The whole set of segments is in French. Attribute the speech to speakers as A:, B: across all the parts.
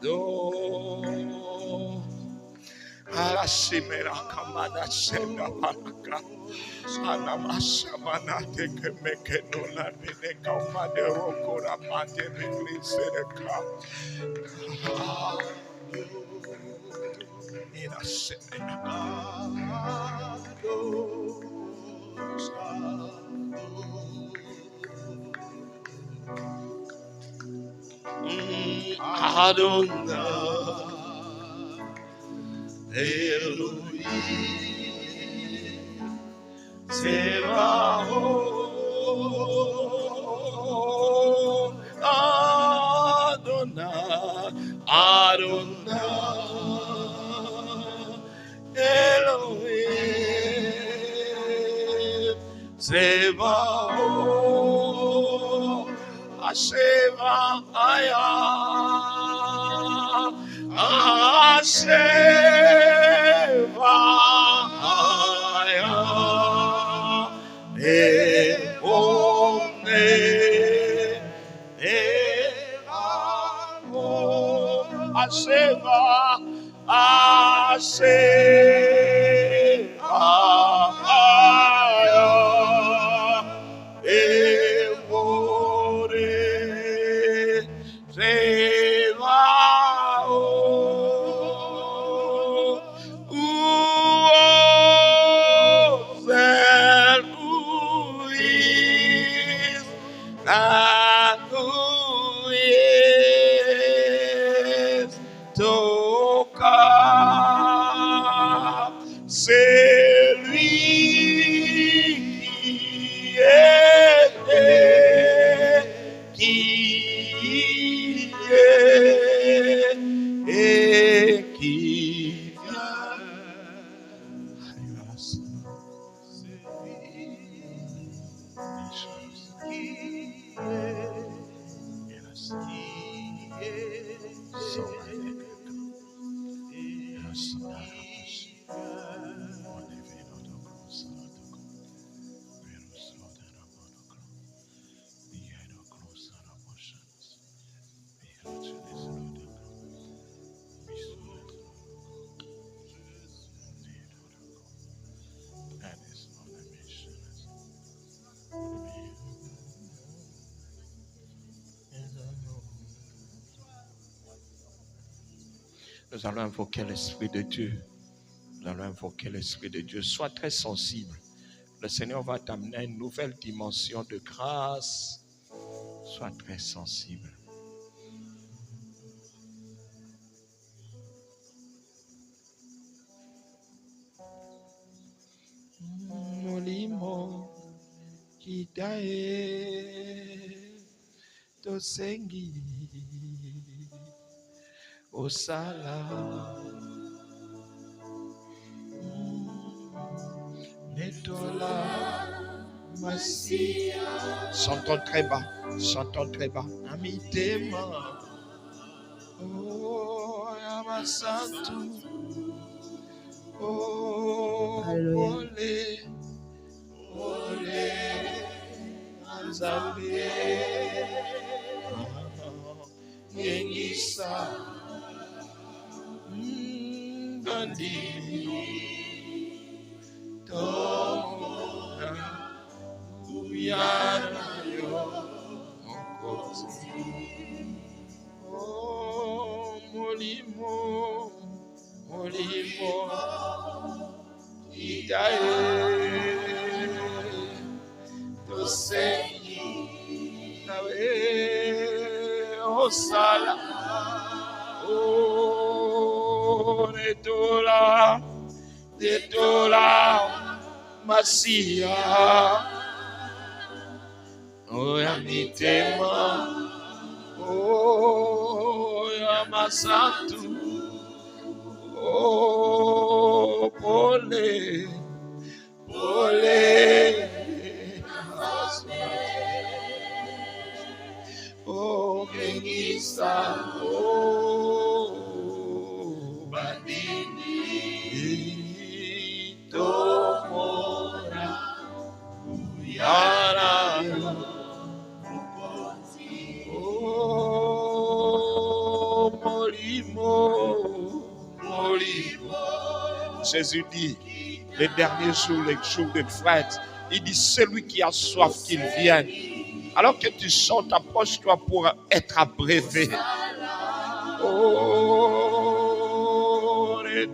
A: Oh, Arasimera kamada senda panaka. Anamasha manate kemeke nola nene kamade rokora mate negrisereka. Ina semena. Adonai, Elohim, Sebaot, Adonai, Adonai, Elohim, Sebaot, Asheva Aya, Asheva Aya, Eone, Eamo, Asheva, Asheva Aya, Emore, Sebaot, Uozel, Uis, Anuyes, Toka, Seri, Nous allons invoquer l'Esprit de Dieu. Nous allons invoquer l'Esprit de Dieu. Sois très sensible. Le Seigneur va t'amener à une nouvelle dimension de grâce. Sois très sensible. Molimo kitae tosengi osala netola masia. Chantons très bas, chantons très bas. Amitema, oh Yamasantu, oh ole, ole, Anzambe, Yengisa, Bandini, Tomona, Uyana yo, Mokozi, oh Molimo, Molimo, Idae, Tosengi, Nawe, Osala, oh Netola, Masia, oh Yamitema, oh Yamasantu, oh Pole, oh Mengisa, oh Bandini, Tomora, Uyara, oh Jésus dit, les derniers jours, les jours de fête, il dit, celui qui a soif, qu'il vienne. Alors que tu chantes, approche-toi pour être abreuvé. Oh, et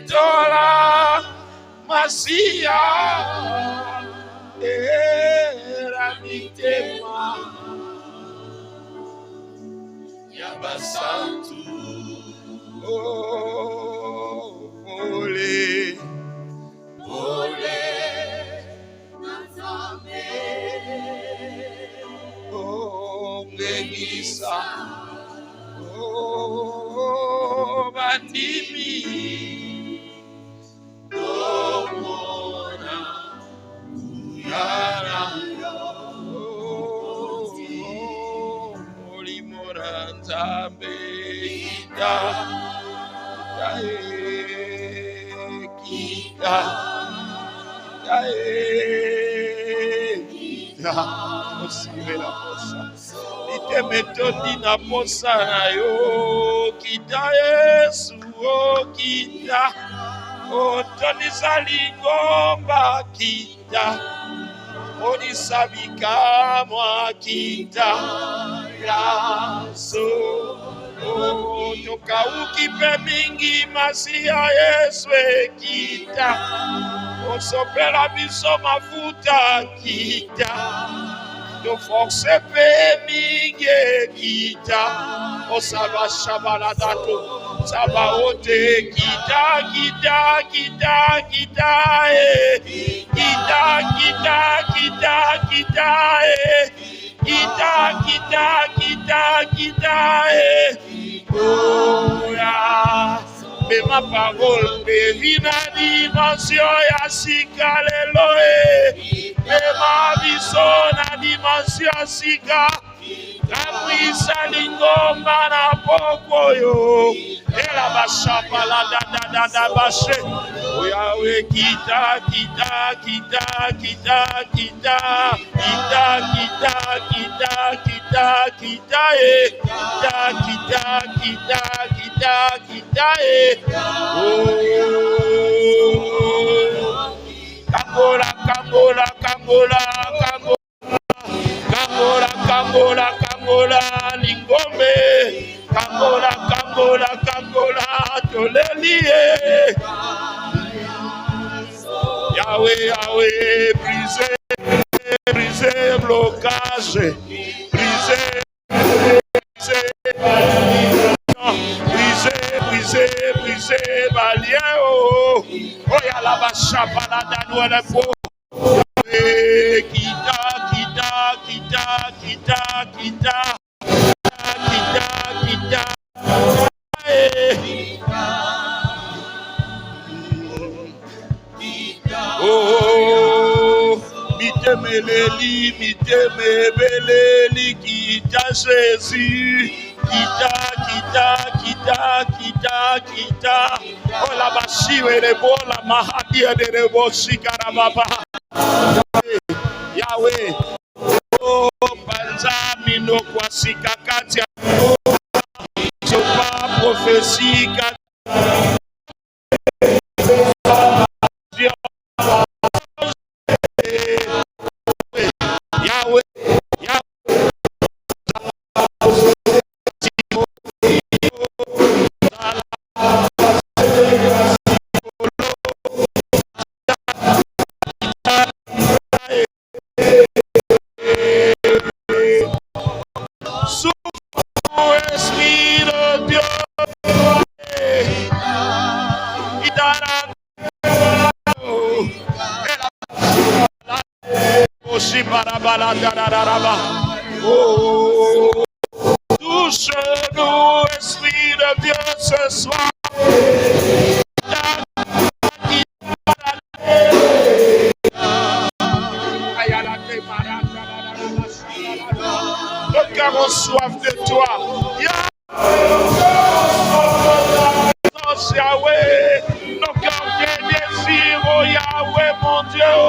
A: toi, Masia, et Ramitema, Yabasantu, oh, olé, olé, oh, Benissa. Oh, Batimi, oh, Mona, Uyara, oh, Molimoranta, Beida, Kita, Osime la posa. Ite metodi na posa na yo. Kita Yesu, oh kita. Otoni salingomba kita. Oni sabika mwa kita. Yaso. Oh, toka ukipe mingi masia Yesu kita. Osopela biso mafuta kita. Do force pe mingi kita. Osaba shabala dato. Saba ote kita kita kita kita kita kita kita kita kita kita kita kita oh ya. Mais ma parole devine la dimension ya sika lelo mais ma vision na dimension sika Kaprisa lingomba na pokoyo ela bashapa la da bashe oyawe kita kita kita kita kita kita kita kita kita kita kita kita kita kita kita Kambola kambola kambola kambola Kambola, Kambola, Kambola, Lingombe. Kambola, Kambola, Kambola, Tolelie. Yahweh, Yahweh, brisez, brisez, blocage. Brisez, brisez, brisez, brisez, brisez, balien. Oh, y'a la bacha, balada, nous, elle est pour. Kita, kita, kita, kita, kita, kita, kita, oh, mitemeleli, mitemeleli, kita Jésus, kita, kita, kita, kita, kita, oh la bashi le bo la mahadi de rebo shikarababa. Yahweh, oh, Banzami no kwasika kati ya sopa prophétie Yahweh, oh, touche-nous, Esprit de Dieu, ce soir. Nos cœurs ont soif de toi. Yahweh, nos cœurs désirent, oh Yahweh, mon Dieu.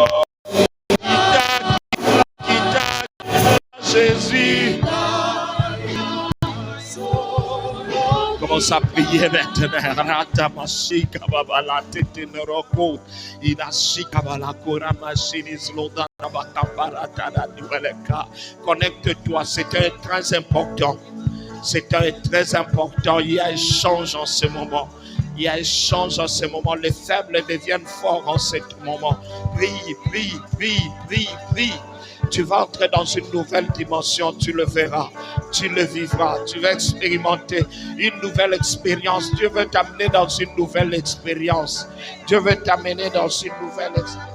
A: Jésus, commence à prier maintenant. Ratamashika babala teteneroko. Inashika balakora machinis loda nabakambarata na dueleka. Connecte-toi, c'est très important. C'est très important. Il y a échange en ce moment. Il y a échange en ce moment. Les faibles deviennent forts en ce moment. Prie, prie, prie, prie, prie. Tu vas entrer dans une nouvelle dimension, tu le verras, tu le vivras, tu vas expérimenter une nouvelle expérience. Dieu veut t'amener dans une nouvelle expérience. Dieu veut t'amener dans une nouvelle expérience.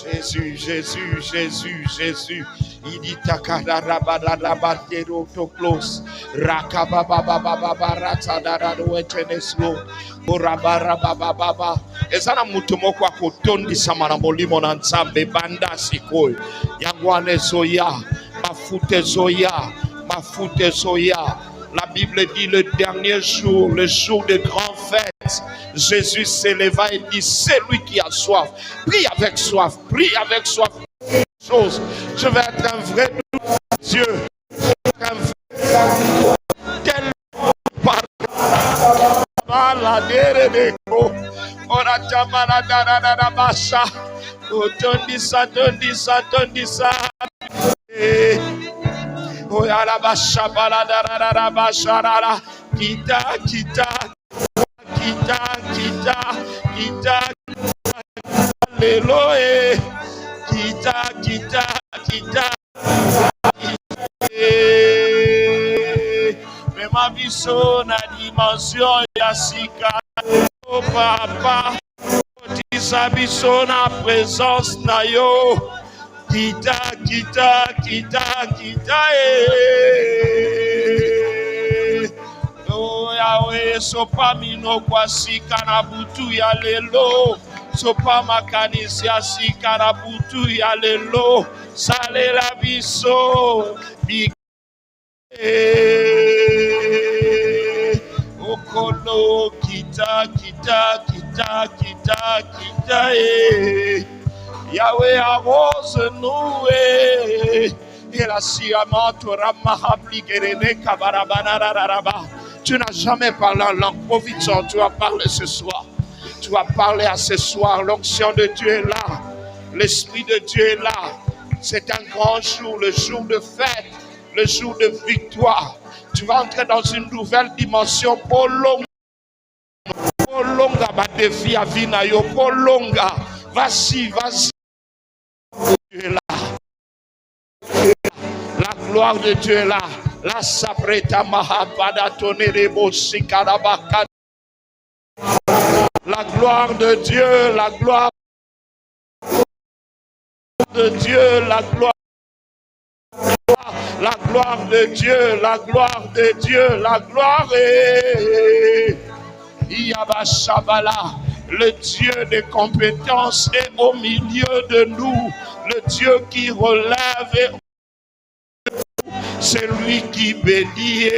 A: Jésus, Jésus, Jésus, Jésus. Il dit takada rabada rabatero toklos. Rakababa baba ratsadara weteneslo. Borabara baba. Ezana mutumo kwa kotondi samana molimo na nzambe banda sikoy. Yangwane zoya, mafute zoya, mafute zoya. La Bible dit le dernier jour, le jour de grande fête, Jésus s'éleva et dit, c'est lui qui a soif. Prie avec soif, prie avec soif. Chose. Je vais être un vrai Dieu. Un vrai tel par la dereko. Ora tamara dara basha. Tondisa. Oyala basha baladara basharara. Kita. Alléluia. Kita. Mais ma vie sonne à dimension yasika. Oh papa, disabison à présence na yo. Kita. Oh Yahweh, sopa mino kwa sika na butu ya lelo. Sopa makanisi ya sika na butu ya lelo. Sale la biso. Okolo kita. Yahweh arrose nous et la siamato ramahabli gerene kabarabanararaba. Tu n'as jamais parlé en langue. Profites-en, tu vas parler ce soir. Tu vas parler à ce soir. L'onction de Dieu est là. L'Esprit de Dieu est là. C'est un grand jour, le jour de fête, le jour de victoire. Tu vas entrer dans une nouvelle dimension. Polonga badefi avinayo. Polonga. Vas-y. Dieu est là. La gloire de Dieu est là. La sabreta mahabada tonerebo sikarabaka. La gloire de Dieu, la gloire de Dieu, la gloire de Dieu, la gloire de Dieu, la gloire est Yabashabala. Le Dieu des compétences est au milieu de nous. Le Dieu qui relève, c'est lui qui bénit.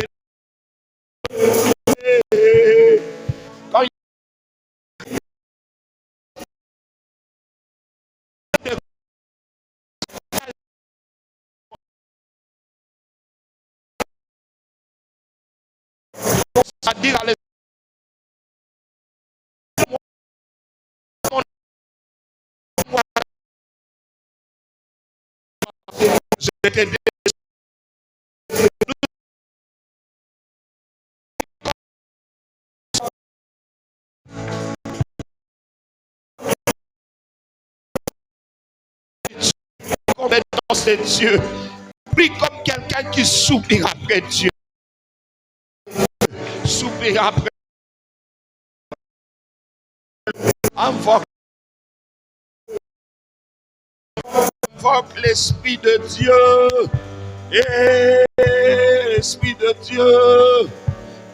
A: C'est-à-dire à compétence de Dieu. Prie comme quelqu'un qui soupire après Dieu. Soupire après. Invoque l'Esprit de Dieu. Et l'Esprit de Dieu.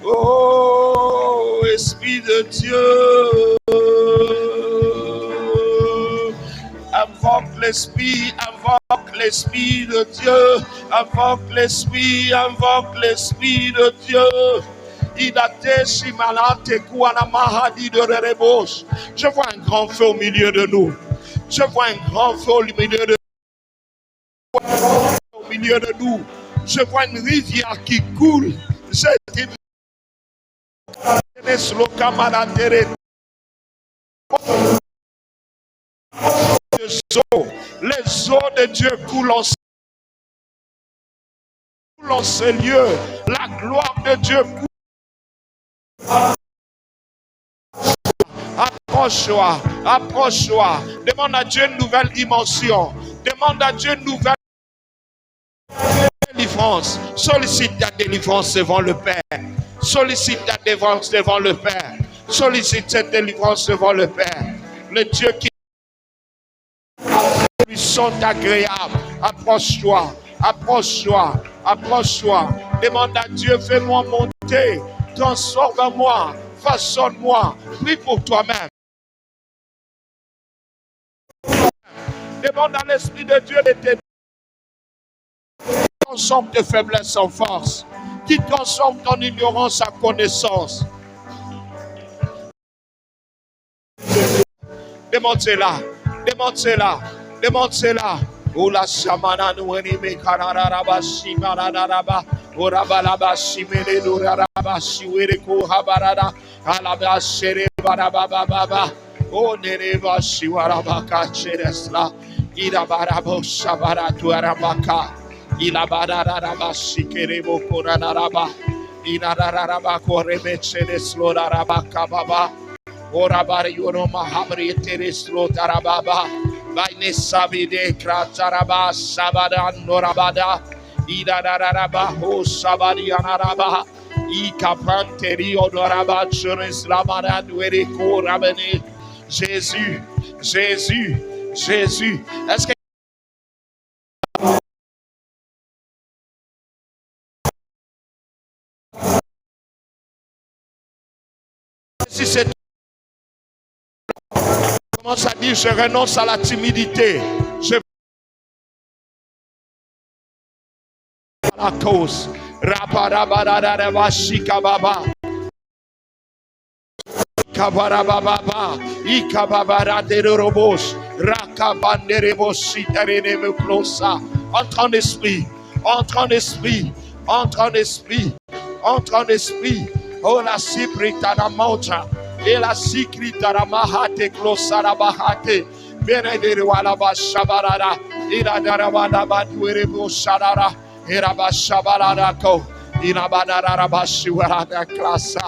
A: Oh, Esprit de Dieu. Invoque l'Esprit de Dieu. Invoque l'Esprit de Dieu. Je vois un grand feu au milieu de nous. Je vois un grand feu au milieu de nous. milieu de nous. Je vois une rivière qui coule. Les eaux de Dieu coulent en ce lieu. La gloire de Dieu coule. Approche-toi, approche-toi. Demande à Dieu une nouvelle dimension. Demande à Dieu une nouvelle délivrance. Sollicite ta délivrance devant le Père. Sollicite ta délivrance devant le Père. Sollicite cette délivrance devant le Père. Le Dieu qui lui sont agréables. Approche-toi, approche-toi, approche-toi. Demande à Dieu, fais-moi monter. Transforme-moi, façonne-moi. Prie pour toi-même. Demande à l'Esprit de Dieu de t'aider. Qui transforme tes faiblesses en force. Qui transforme ton ignorance en connaissance. Demande cela. Demande cela. Demande cela. Ola shamana nueni me kararaba shimararaba. Orabalaba shimele duraraba shiwere ko habarada. Alaba shere barababa. O nereba shiwarabaka cheresla. Irabarabo shabaratu arabaka. Ilabararaba shikerebo koranaraba. Inararaba korebe chereslo arabaka baba. Orabari yoroma habri tereslo tarababa. Baine sabide krataraba sabadan norabada. Idararaba ho sabadianaraba. Ikapanteri odoraba chereslamada duereko rabene. Jésus, Jésus, Jésus. Est-ce que si c'est commence à dire je renonce à la timidité, je à la cause. Rabarabarabaraba shikababa. Kabarababa, Ikababara de Robos, Rakabanderebo Sitareneme Closa. Entre en esprit, entre en esprit, entre en esprit, entre en esprit. Oh la siprita da mauta, et la sikrita da mahate closara bahate, Benedere walaba shabarada, Iradarabada baduerebo shadara, Irabashabarako, Irabadarabashiwarada classa.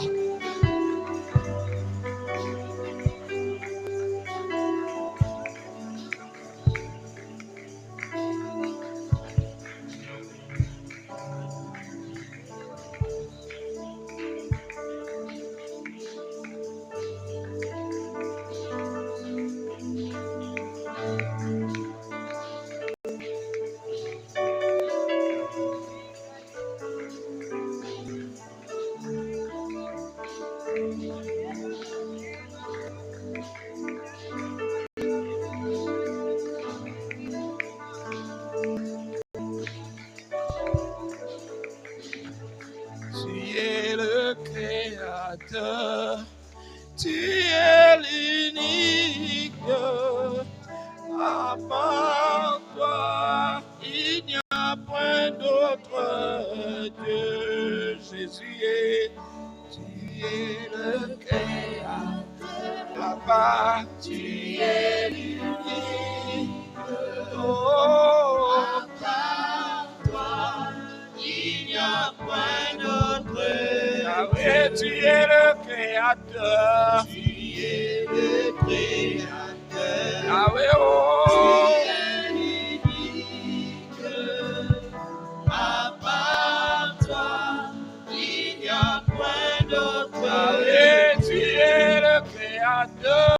B: Tu es l'unique, à part toi, il n'y a point d'autre Dieu. Jésus tu es le Créateur, à part tu es l'unique, oh, à part toi, il n'y a point d'autre Yahweh, tu es le Créateur. Tu es le Créateur. Yahweh, oh. Tu es l'unique. À part toi, il n'y a point d'autre. Yahweh, tu es le Créateur.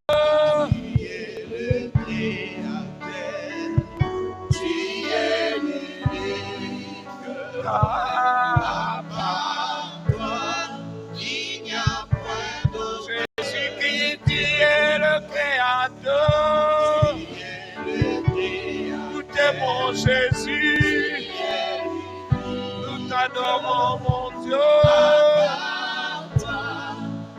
B: Tu es le Créateur. Tu es l'unique. À part toi, il n'y a point d'autre. Jésus-Christ, tu es le Créateur. Tu es le Créateur. Nous t'aimons, Jésus. Nous t'adorons, mon Dieu. À part toi,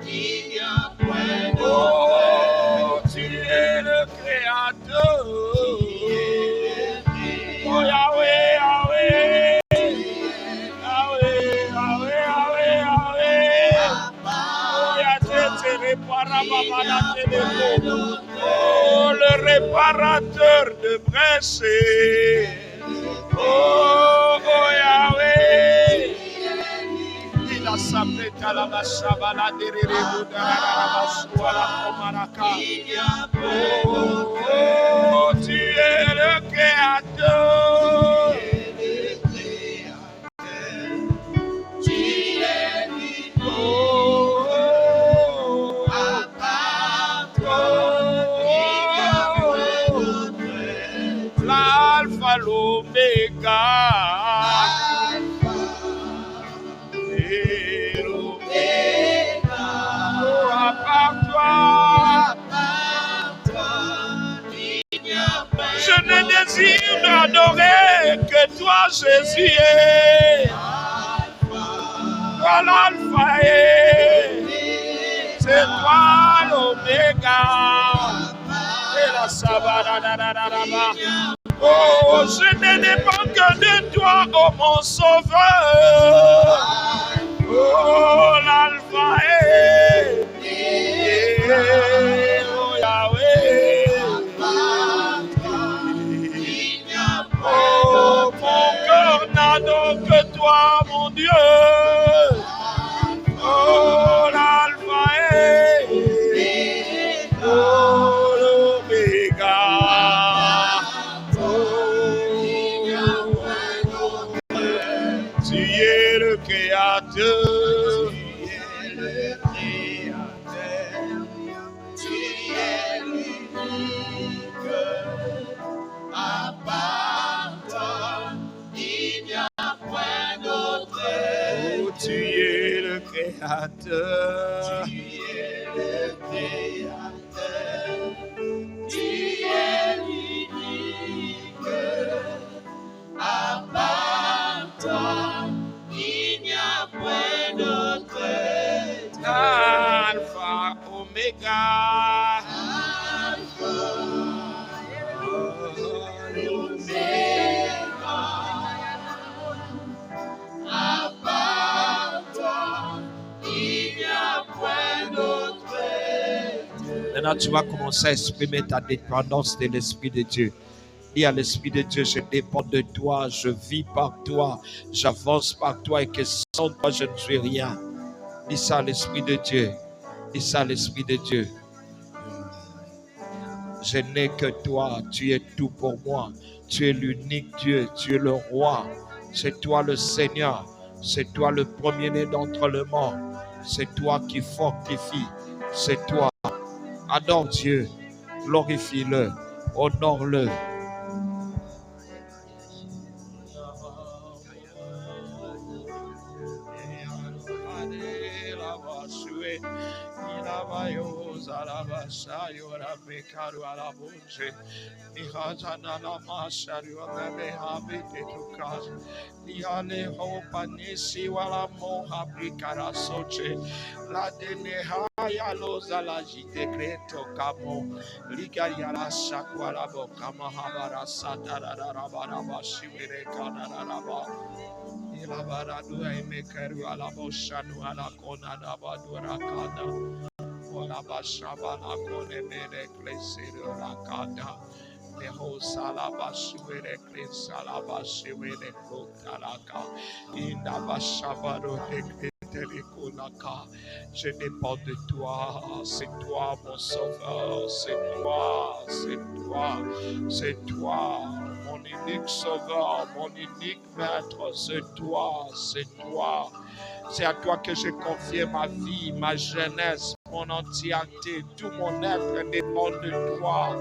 B: il n'y a point d'autre. Oh, tu es le Créateur. Tu es le Créateur. Oh, Yahweh, Yahweh.
A: Oh, le réparateur de blessés. Oh, Yahweh. Il a sapé à la Bashabala de Oh, tu es le créateur. L'alpha, l'oméga, et l'oméga, oh, à part toi, je ne désire d'adorer que toi, Jésus, toi l'alpha, c'est toi l'oméga, et la sabana. Oh, je ne dépends que de toi, oh mon sauveur. Oh, l'alpha oh Yahweh. Oh, mon cœur n'a donc que toi, mon Dieu. Oh, l'alpha oh, l'oméga. Tu es le créateur. Tu es l'unique. À part toi, il n'y a point d'autre. Oh, tu es le créateur. Tu es le créateur. Tu es l'unique. À part toi, il n'y a point d'autre. Alpha, Oméga. Alpha, Oméga. À part toi, il n'y a point d'autre. Maintenant, tu vas commencer à exprimer ta dépendance de l'Esprit de Dieu. Dis à l'Esprit de Dieu, je dépends de toi, je vis par toi, j'avance par toi et que sans toi, je ne suis rien. Dis ça à l'Esprit de Dieu. Dis ça à l'Esprit de Dieu. Je n'ai que toi, tu es tout pour moi. Tu es l'unique Dieu, tu es le roi. C'est toi le Seigneur. C'est toi le premier-né d'entre les morts. C'est toi qui fortifie. C'est toi. Adore Dieu. Glorifie-le. Honore-le. La bashaba la kone mere klesere la kada. Neho sala bashuere klesala bashuere klotalaka. Inda bashaba ro hektere kolaka. Je dépends de toi, c'est toi mon sauveur, c'est toi, c'est toi, c'est toi. Mon unique sauveur, mon unique maître, c'est toi, c'est toi. C'est à toi que j'ai confié ma vie, ma jeunesse, mon entièreté, tout mon être dépend de toi.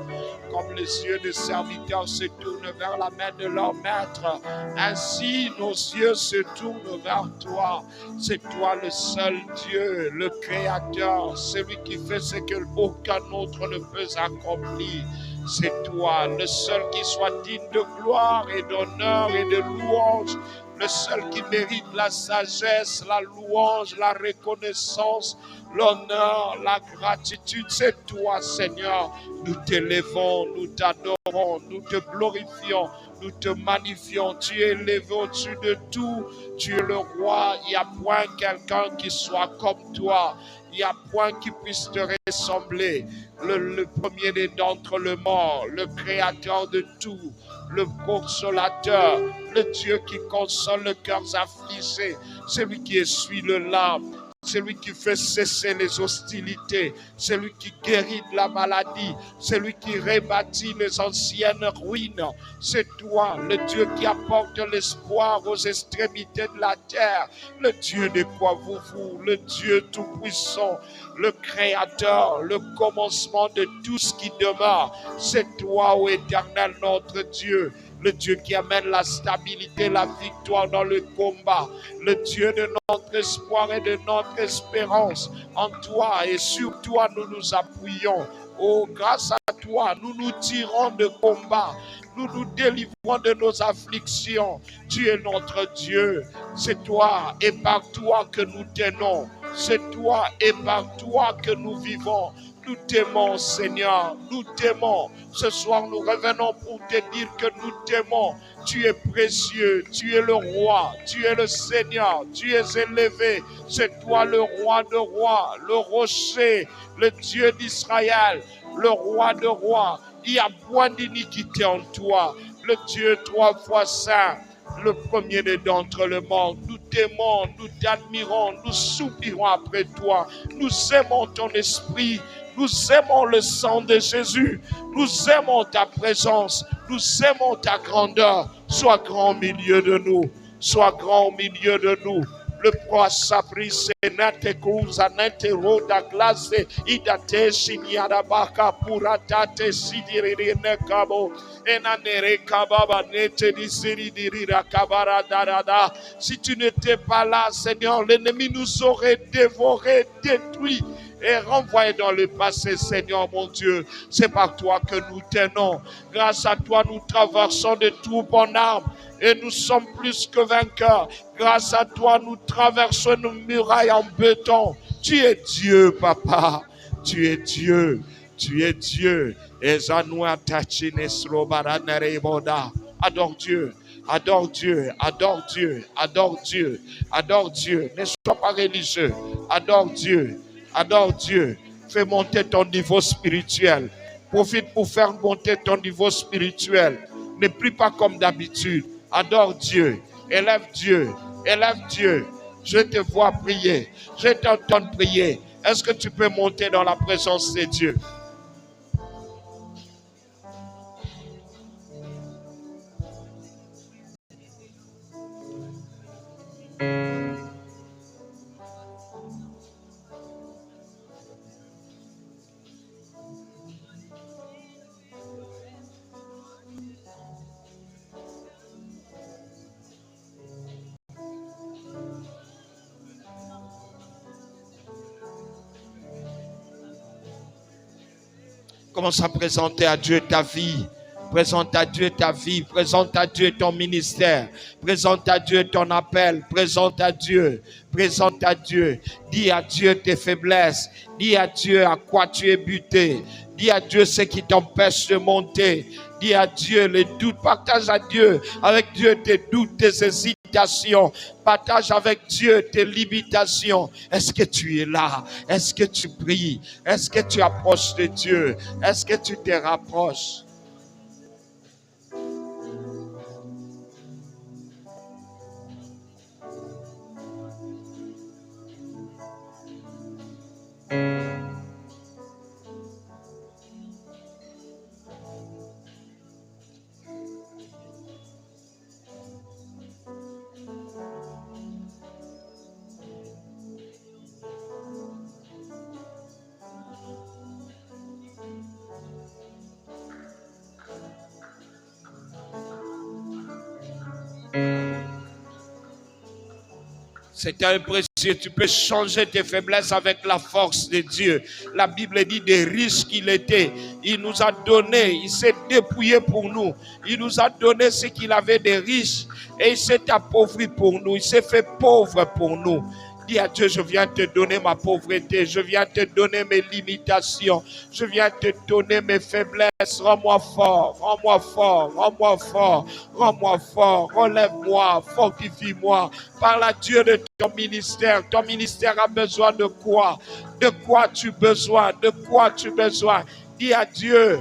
A: Comme les yeux des serviteurs se tournent vers la main de leur maître, ainsi nos yeux se tournent vers toi. C'est toi le seul Dieu, le Créateur, celui qui fait ce que aucun autre ne peut accomplir. C'est toi, le seul qui soit digne de gloire et d'honneur et de louange. Le seul qui mérite la sagesse, la louange, la reconnaissance, l'honneur, la gratitude, c'est toi, Seigneur. Nous t'élevons, nous t'adorons, nous te glorifions. nous te magnifions. Tu es élevé au-dessus de tout. Tu es le roi. Il n'y a point quelqu'un qui soit comme toi. Il n'y a point qui puisse te ressembler. Le premier-né d'entre les morts, le créateur de tout, le consolateur, le Dieu qui console le cœur affligé, celui qui essuie le larme, celui qui fait cesser les hostilités, celui qui guérit de la maladie, celui qui rebâtit les anciennes ruines. C'est toi, le Dieu qui apporte l'espoir aux extrémités de la terre, le Dieu de quoi vous, le Dieu tout-puissant, le Créateur, le commencement de tout ce qui demeure. C'est toi, ô Éternel, notre Dieu. Le Dieu qui amène la stabilité, la victoire dans le combat. Le Dieu de notre espoir et de notre espérance. En toi et sur toi, nous nous appuyons. Oh, grâce à toi, nous nous tirons de combat. Nous nous délivrons de nos afflictions. Tu es notre Dieu. C'est toi et par toi que nous tenons. C'est toi et par toi que nous vivons. Nous t'aimons, Seigneur, nous t'aimons. Ce soir, nous revenons pour te dire que nous t'aimons. Tu es précieux, tu es le roi, tu es le Seigneur, tu es élevé. C'est toi le roi de rois, le rocher, le Dieu d'Israël, le roi de rois. Il n'y a point d'iniquité en toi, le Dieu 3 fois saint. Le premier-né d'entre les morts, nous t'aimons, nous t'admirons, nous soupirons après toi. Nous aimons ton esprit, nous aimons le sang de Jésus, nous aimons ta présence, nous aimons ta grandeur. Sois grand au milieu de nous, sois grand au milieu de nous. Le roi s'abrisse, nate cruza, nate roda glace, idate signada baka puratate sidiri nekabo, enanere kababa nete disiri dirira kabara darada. Si tu n'étais pas là, Seigneur, l'ennemi nous aurait dévoré, détruit et renvoyé dans le passé, Seigneur mon Dieu. C'est par toi que nous tenons. Grâce à toi, nous traversons de troupes en armes. Et nous sommes plus que vainqueurs. Grâce à toi, nous traversons nos murailles en béton. Tu es Dieu, Papa. Tu es Dieu. Tu es Dieu. Adore Dieu. Adore Dieu. Adore Dieu. Adore Dieu. Adore Dieu. Ne sois pas religieux. Adore Dieu. Adore Dieu. Fais monter ton niveau spirituel. Profite pour faire monter ton niveau spirituel. Ne prie pas comme d'habitude. Adore Dieu, élève Dieu, élève Dieu. Je te vois prier, je t'entends prier. Est-ce que tu peux monter dans la présence de Dieu? Commence à présenter à Dieu ta vie. Présente à Dieu ta vie. Présente à Dieu ton ministère. Présente à Dieu ton appel. Présente à Dieu. Présente à Dieu. Dis à Dieu tes faiblesses. Dis à Dieu à quoi tu es buté. Dis à Dieu ce qui t'empêche de monter. Dis à Dieu les doutes. Partage à Dieu. Avec Dieu tes doutes, tes hésitations. Partage avec Dieu tes limitations. Est-ce que tu es là? Est-ce que tu pries? Est-ce que tu approches de Dieu? Est-ce que tu te rapproches? C'est un précieux, tu peux changer tes faiblesses avec la force de Dieu. La Bible dit des riches qu'il était. Il nous a donné, il s'est dépouillé pour nous. Il nous a donné ce qu'il avait des riches et il s'est appauvri pour nous. Il s'est fait pauvre pour nous. Dis à Dieu, je viens te donner ma pauvreté, je viens te donner mes limitations, je viens te donner mes faiblesses. Rends-moi fort, rends-moi fort, rends-moi fort, rends-moi fort, relève-moi, fortifie-moi. Parle à Dieu de ton ministère. Ton ministère a besoin de quoi? De quoi tu as besoin? De quoi tu as besoin? Dis à Dieu.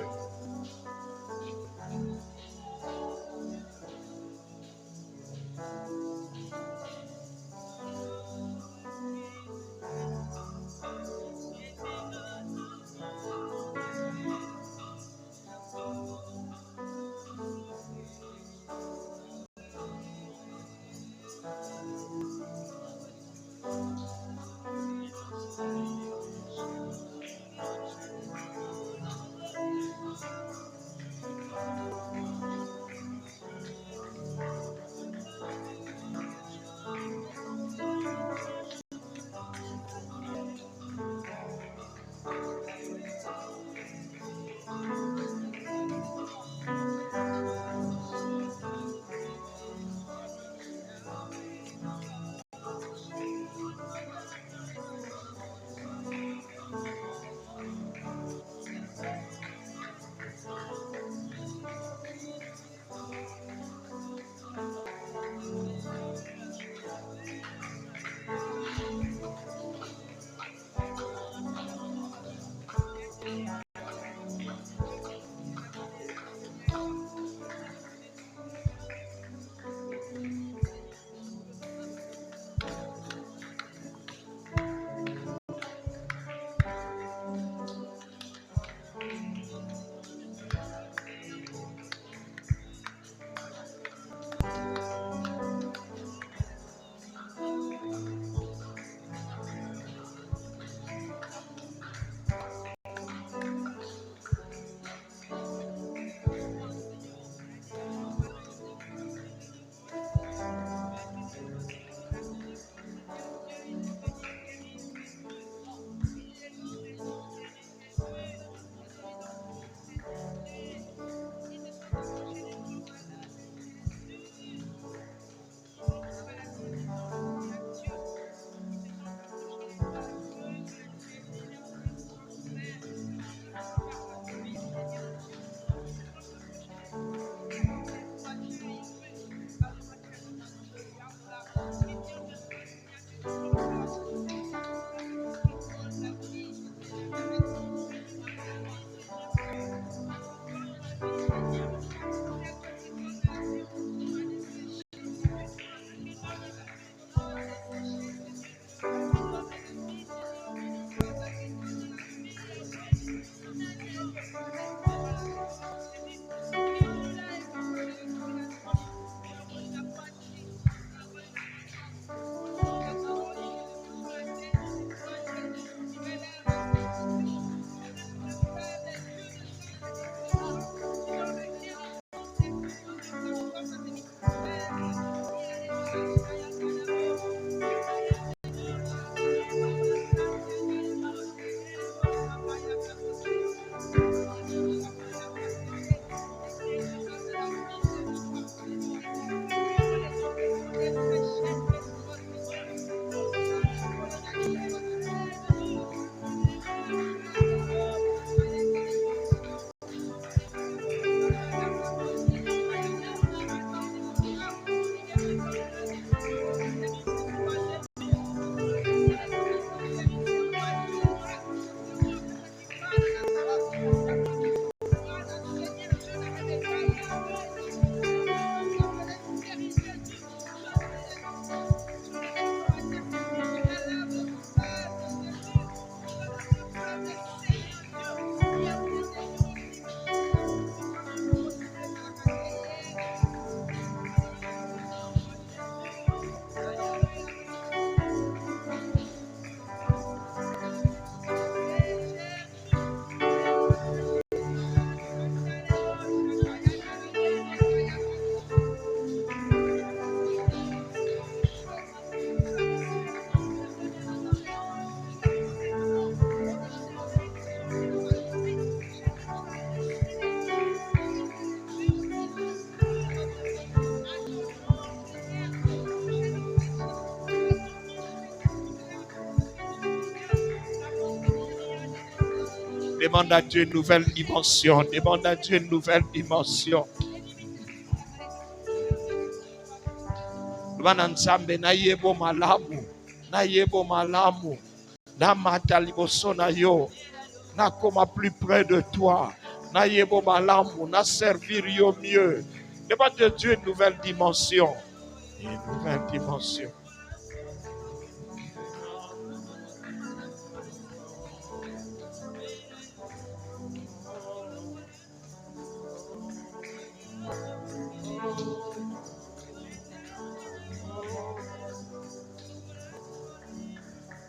A: Demande à Dieu une nouvelle dimension. Demande à Dieu une nouvelle dimension. Nzambe na yebo malamu. Na yebo malamu. Na mataliboso na yo. Na koma plus près de toi. Na yebo malamu. Na servir yo mieux. Demande à Dieu une nouvelle dimension. Une nouvelle dimension.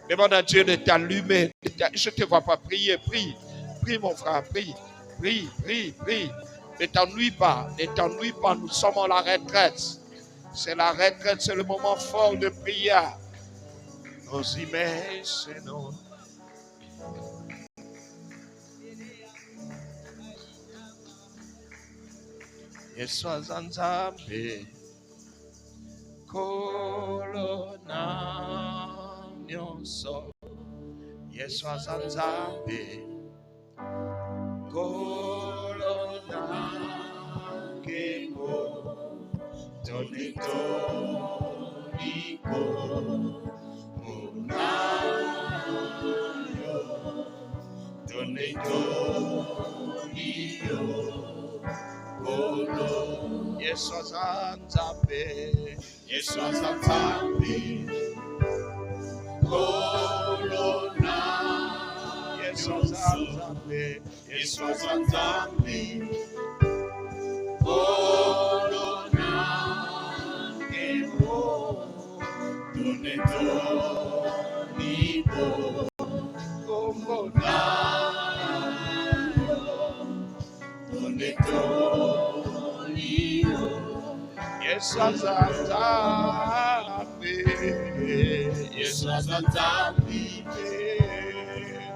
A: Demande à Dieu de t'allumer. Je ne te vois pas prier. Prie. Prie, mon frère. Prie. Prie, prie, prie. Ne t'ennuie pas. Ne t'ennuie pas. Nous sommes à la retraite. C'est la retraite. C'est le moment fort de prière. Nos images et nos... Yeswa Nzambe Kolona Nyonso Yeswa Nzambe Kolona Kemo Tonito Niko Munayo Tonito Niko Yeswa Nzambe Yeswa Nzambe Kolona Yeswa Nzambe Yeswa Nzambe Kolona Kemo Tuneto Nipo Komona Tuneto Yeswa Nzambe Yeswa Nzambe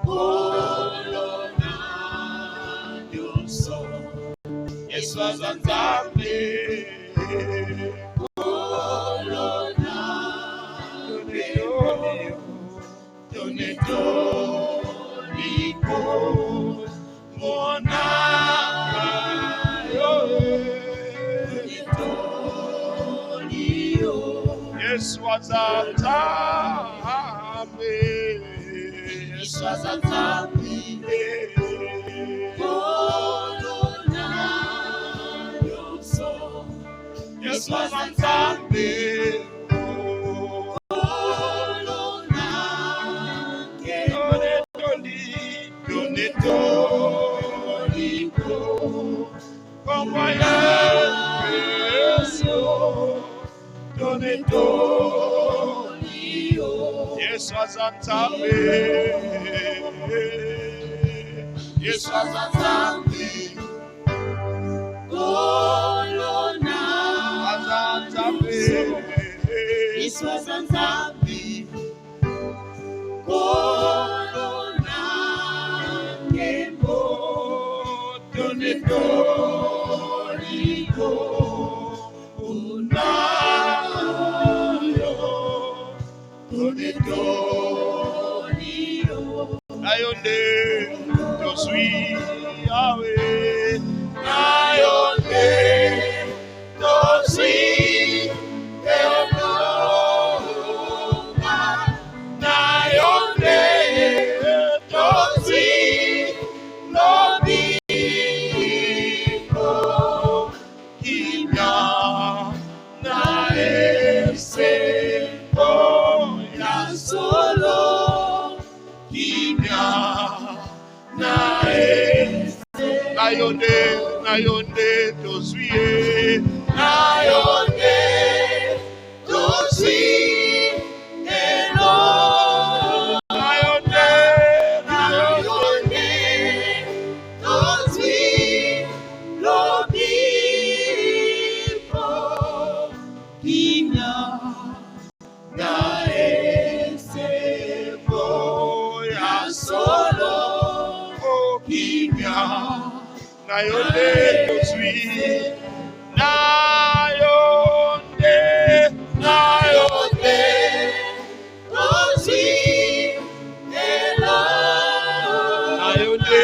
A: Kolona Nyonso Yeswa Nzambe Kolona Toneto Liko Mona Yeswa Nzambe Yeswa Nzambe Kolona Nyonso Yeswa Nzambe Kolona Toneto Liko Komaya Toneto Yeswa Nzambe Yeswa Nzambe Kolona Nzambe Yeswa Nzambe Kolona Kemo Toneto Liko Nayonde, je suis Yahweh. Nayonde, je suis Yehova. Nayonde, je suis Lobiko. Kimya, Naese, Oya Solo. Nayonde, to suis Nayonde, to suis Elo. Nayonde, to suis Lobipo. Kimya, Naese, Boya Solo. Kimya. Nayonde, je suis Nayonde, je suis Elo. Nayonde,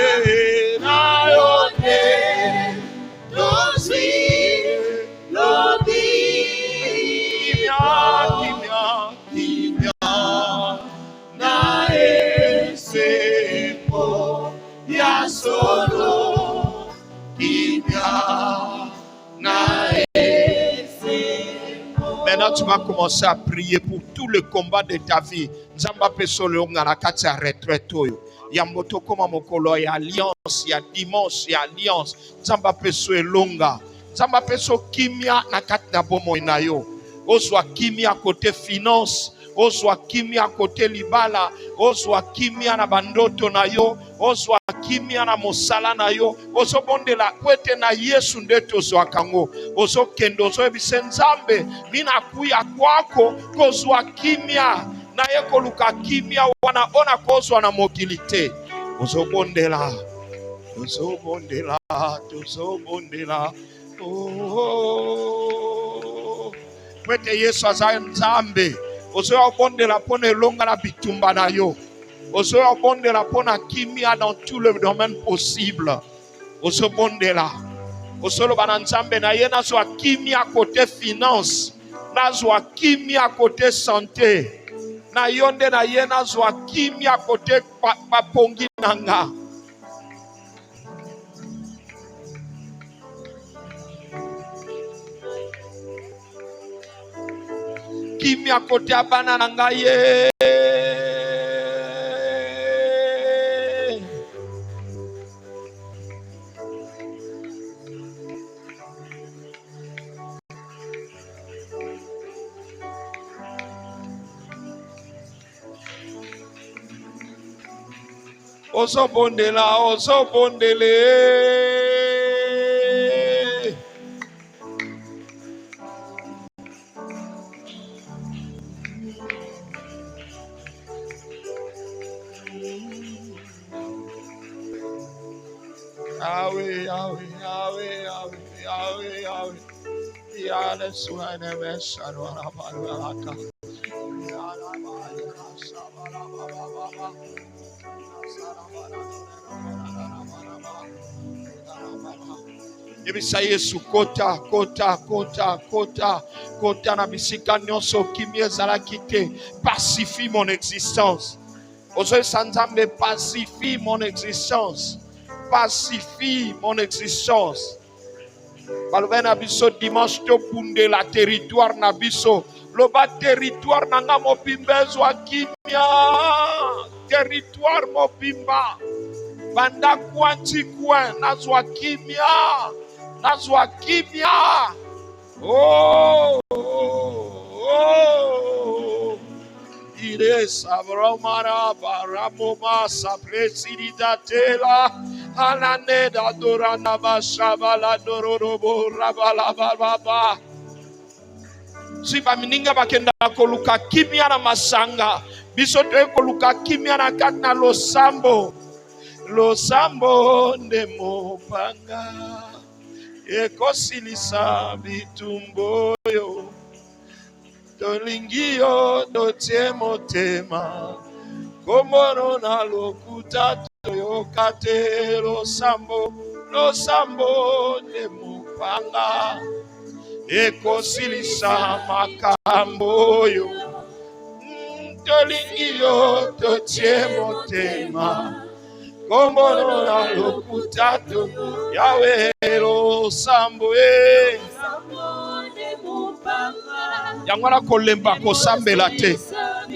A: Maintenant, tu vas commencer à prier pour tout le combat de ta vie. Nzamba peso longa na kati ya retraite oyo. Ya moto koma mokolo ya alliance, ya dimanche ya alliance. Nzamba peso elonga. Nzamba peso kimia na kati na bomo na yo. Ozwa kimia côté finance, ozwa kimia côté libala, ozwa kimia na bandoto na yo, ozwa kimia na mosala na yo, ozobondela kwete na Yesu ndeto ozwa kango, ozokendo ozobise Nzambe, mina kuya kwako kozwa kimia, na ye koluka kimia wana ona kozwa na mobilité, ozobondela, ozobondela, ozobondela, oh. Kwete Yesu aza Nzambe, ozoya obondela pona elonga na bitumba na yo, ozoya obondela pona kimia dans tout le domaine possible, ozobondela, ozoloba na Nzambe na ye nazwa kimia côté finance, nazwa kimia côté santé, na yonde na ye nazwa kimia côté papongi nanga. Kimia kote abana nanga ye. Ozobondela, ozobondele. Yahweh, Yahweh, Yahweh, Yahweh, Yahweh, Yahweh. Yahweh, Suhane, Mesharwana, Baraka. Yebisa Yesu kota, kota, kota, kota, kota na bisika nyonso kimia ezalaki te. Pacifie mon existence. Ozo Nzambe pacifie mon existence. Pacifie mon existence. Balve na biso dimanche to punde la territoire na biso. Loba territoire nanga mopimbezwa kimia. Territoire mopimba. Banda kwanti kwen nazwa kimia. Nazwa kimia. Oh, oh, oh. Ire sabromara baramoma sapresididatela. Alaneda dorana bashabala dororobo rabala baba. Sifa mininga bakenda koluka kimia na masanga. Biso te koluka kimia na katna losambo. Losambo ndemo panga. Ekosilisa bitumboyo. Tolingio dotie motema. Komono na lokuta toyokate losambo. Losambo ndemo panga. Ekosilisa makamboyo. Tolingio dotie motema. Komono na lokuta toyokate Yahweh losambo Yangwana kolemba kosambela te.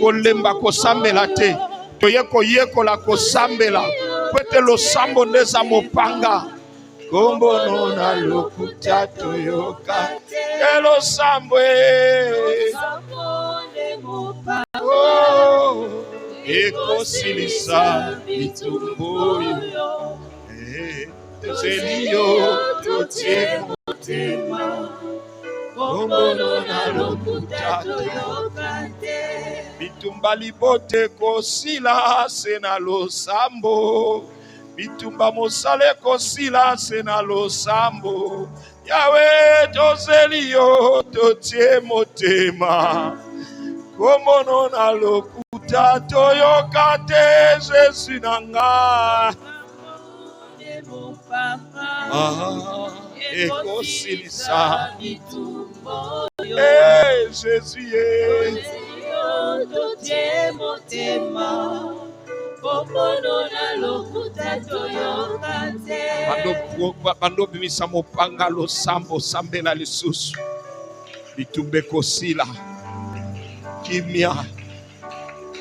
A: Kolemba kosambela te. Toyeko yeko la kosambela. Kwete losambo ndeza mopanga. Kombono na lokuta toyoka. Elo sambwe. Oh. Eko silisa bitumboyo. Zelio totie motema. Kombono na lokuta toyokate. Bitumba libote kosila sena losambo. Bitumba mosale kosila sena losambo. Yahweh tozelio totie motema. Kombono na lokuta toyokate. Jesu nanga. Ekosilisa Jésus totie motema. Komono na lokuta toyokate. Bando bimisa mopanga losambo sambela lisusu. Bitumbeko sila. Kimia.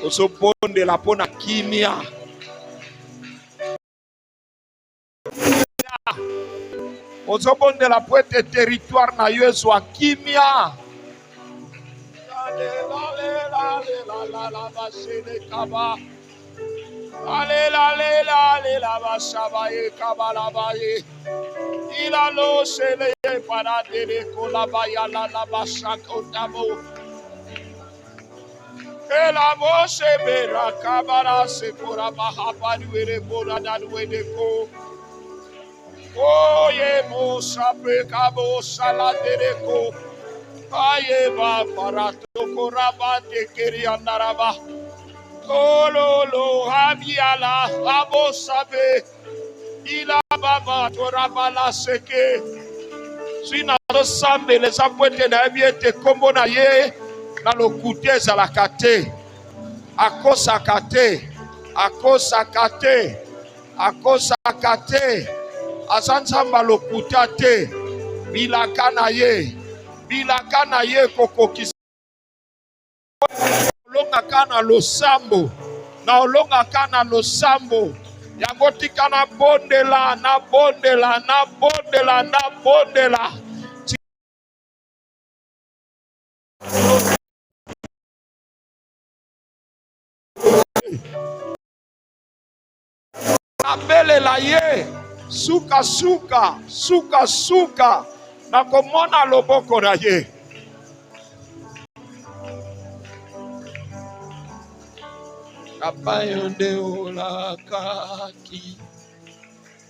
A: Osopone la pona kimia. Osopone la poete territoire na yesu a kimia. Il a losé les parades de colabaya la bachakotamo. Et la moche bera kabara se kora bahapa duere bora da duere ko. Oh ye mo sape kabo saladere ko. Aye ba parato koraba te keri andaraba. Oh lo habiala abo sape. Ila baba torabala seke. Si na sambe les apwete na ebiete kombo na ye. Na lo kute za la kate. Akosa kate. Akosa kate. Akosa kate. Azansamba lo kutate. Bilakana ye. Bilakana ye kokokisa. Olonga kana lo sambo. Na olonga kana lo sambo. Yangoti kana bondela. Na bondela. Na bondela. Na bondela. Abele la ye. Suka suka. Suka suka. Na komona loboko na ye. Kapayonde ola kaki.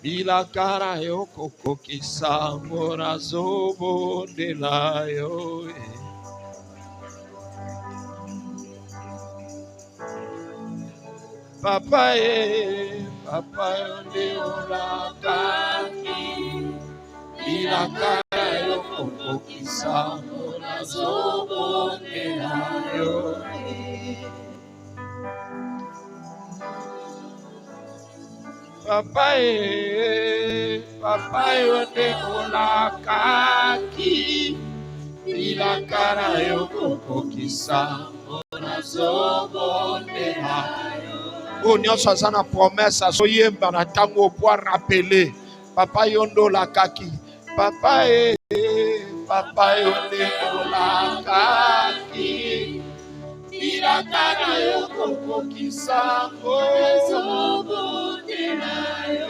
A: Bila kara yoko koki samora zobo de la yo. Papa yonde ola kaki. Bila kara yoko koki samora zobo de la yo. Papa yonde ola kaki. Bila kara yoko koki samora zobo de la yo. Oh, nyonso aza na promesse azoyemba na ntango po rappeler. Papa yondo la kaki. Papa yonde ola kaki. Bila kara yoko koki samora zobo de la yo.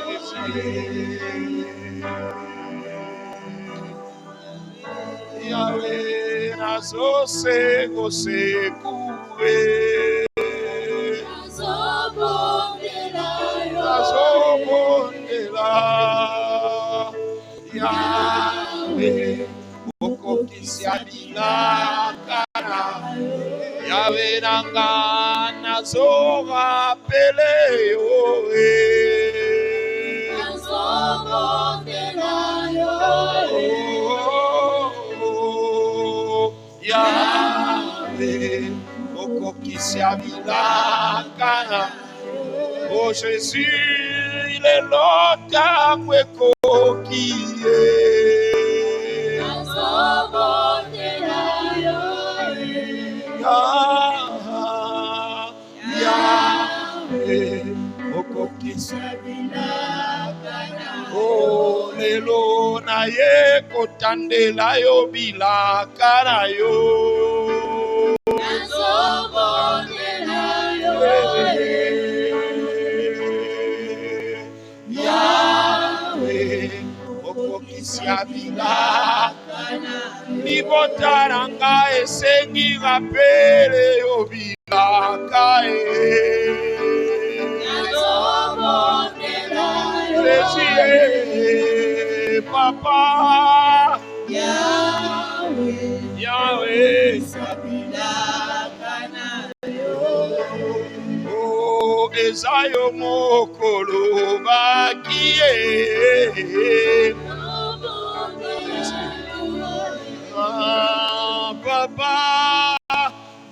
A: Yahweh nazo sego sekue. Azobondela Yahweh okokisiabila kana Yahweh nanga nazoga pele yo Azobondela Yahweh okokisiabila kana. Oh Jésus, il est l'autre qui est. Yahweh, oh lelo na ye kotandela yo bilakana yo. Yahweh, okokisiabila Nibotaranga esengi rapele obilaka Jésus, Papa Yahweh Oh, Esayo mokolo bakie Papa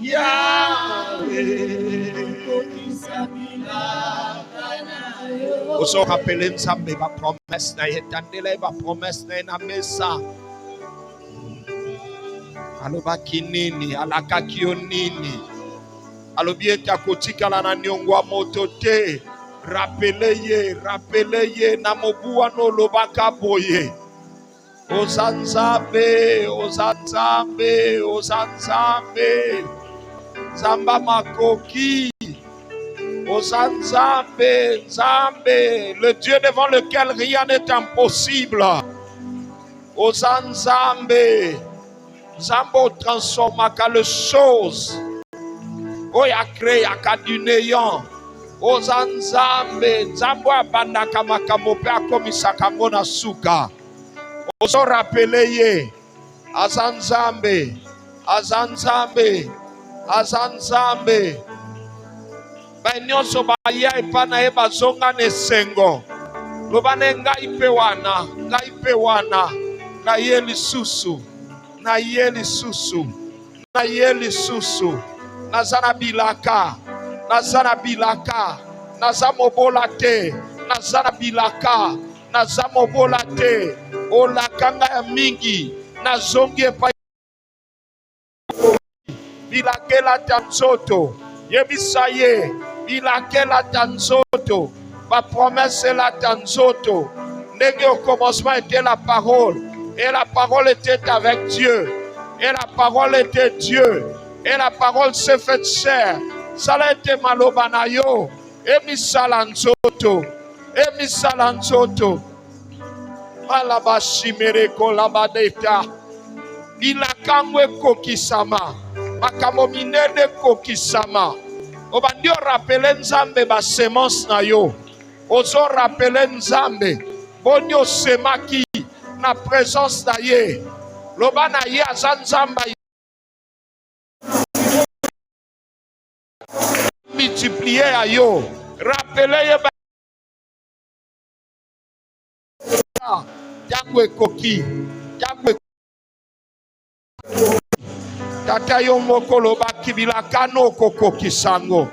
A: Yahweh Oso rappele nzambe ba promesse na yetandele ba promesse na mesa alobaki nini, alakaki yo nini, alobi ete akotikala na niongo ya moto te. Rappele ye na mobu wana olobaka boye. Ozanzambe, ozanzambe, ozanzambe, zamba makoki, ozanzambe, nzambe, le Dieu devant lequel rien n'est impossible. Ozanzambe, zambo transformaka les choses. Oya créé aka du néant. Ozanzambe, nzambo abandaka makambo pe akomisaka ngo na suka. Ozo rappele ye, azanzambe, azanzambe, azanzambe. Nyonso baya epana ye bazonga nesengo. Lobane ngai pe wana, na ye lisusu, na ye lisusu, na ye lisusu. Nazana bilaka, nazana bilaka, nazamobola te, nazana bilaka, nazamobola te. Olakanga ya mingi, nazongi epai bilakela tanzoto, yebisaye, bilakela tanzoto, ma promesse la tanzoto. Ndenge au commencement était la parole, et la parole était avec Dieu, et la parole était Dieu, et la parole s'est faite chair. Ça a été malobanayo, et misalanzoto, et misalanzoto. Malabashimere kolabadeta. Ilakangwe kokisama. Makamominede kokisama. Obandio rappele nzambe ba semence na yo. Ozo rappele nzambe. Bonyo semaki na présence na ye. Loba na ye azanzamba. Multiplier a yo. Rappele ye ba. Yangwe koki. Yangwe tata yo mokolo bakibila kano koko kisango.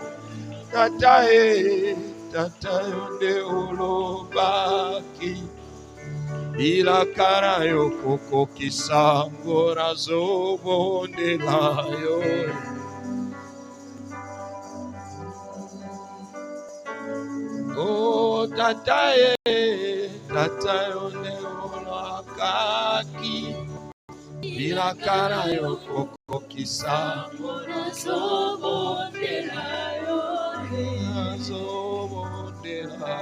A: Tata yo de olobaki. Bila kara yo koko kisango razo bonde la yo. Oh tata yo de olakaki. Bila kara yo koko kisango razo bonde la yo. Razo bonde la.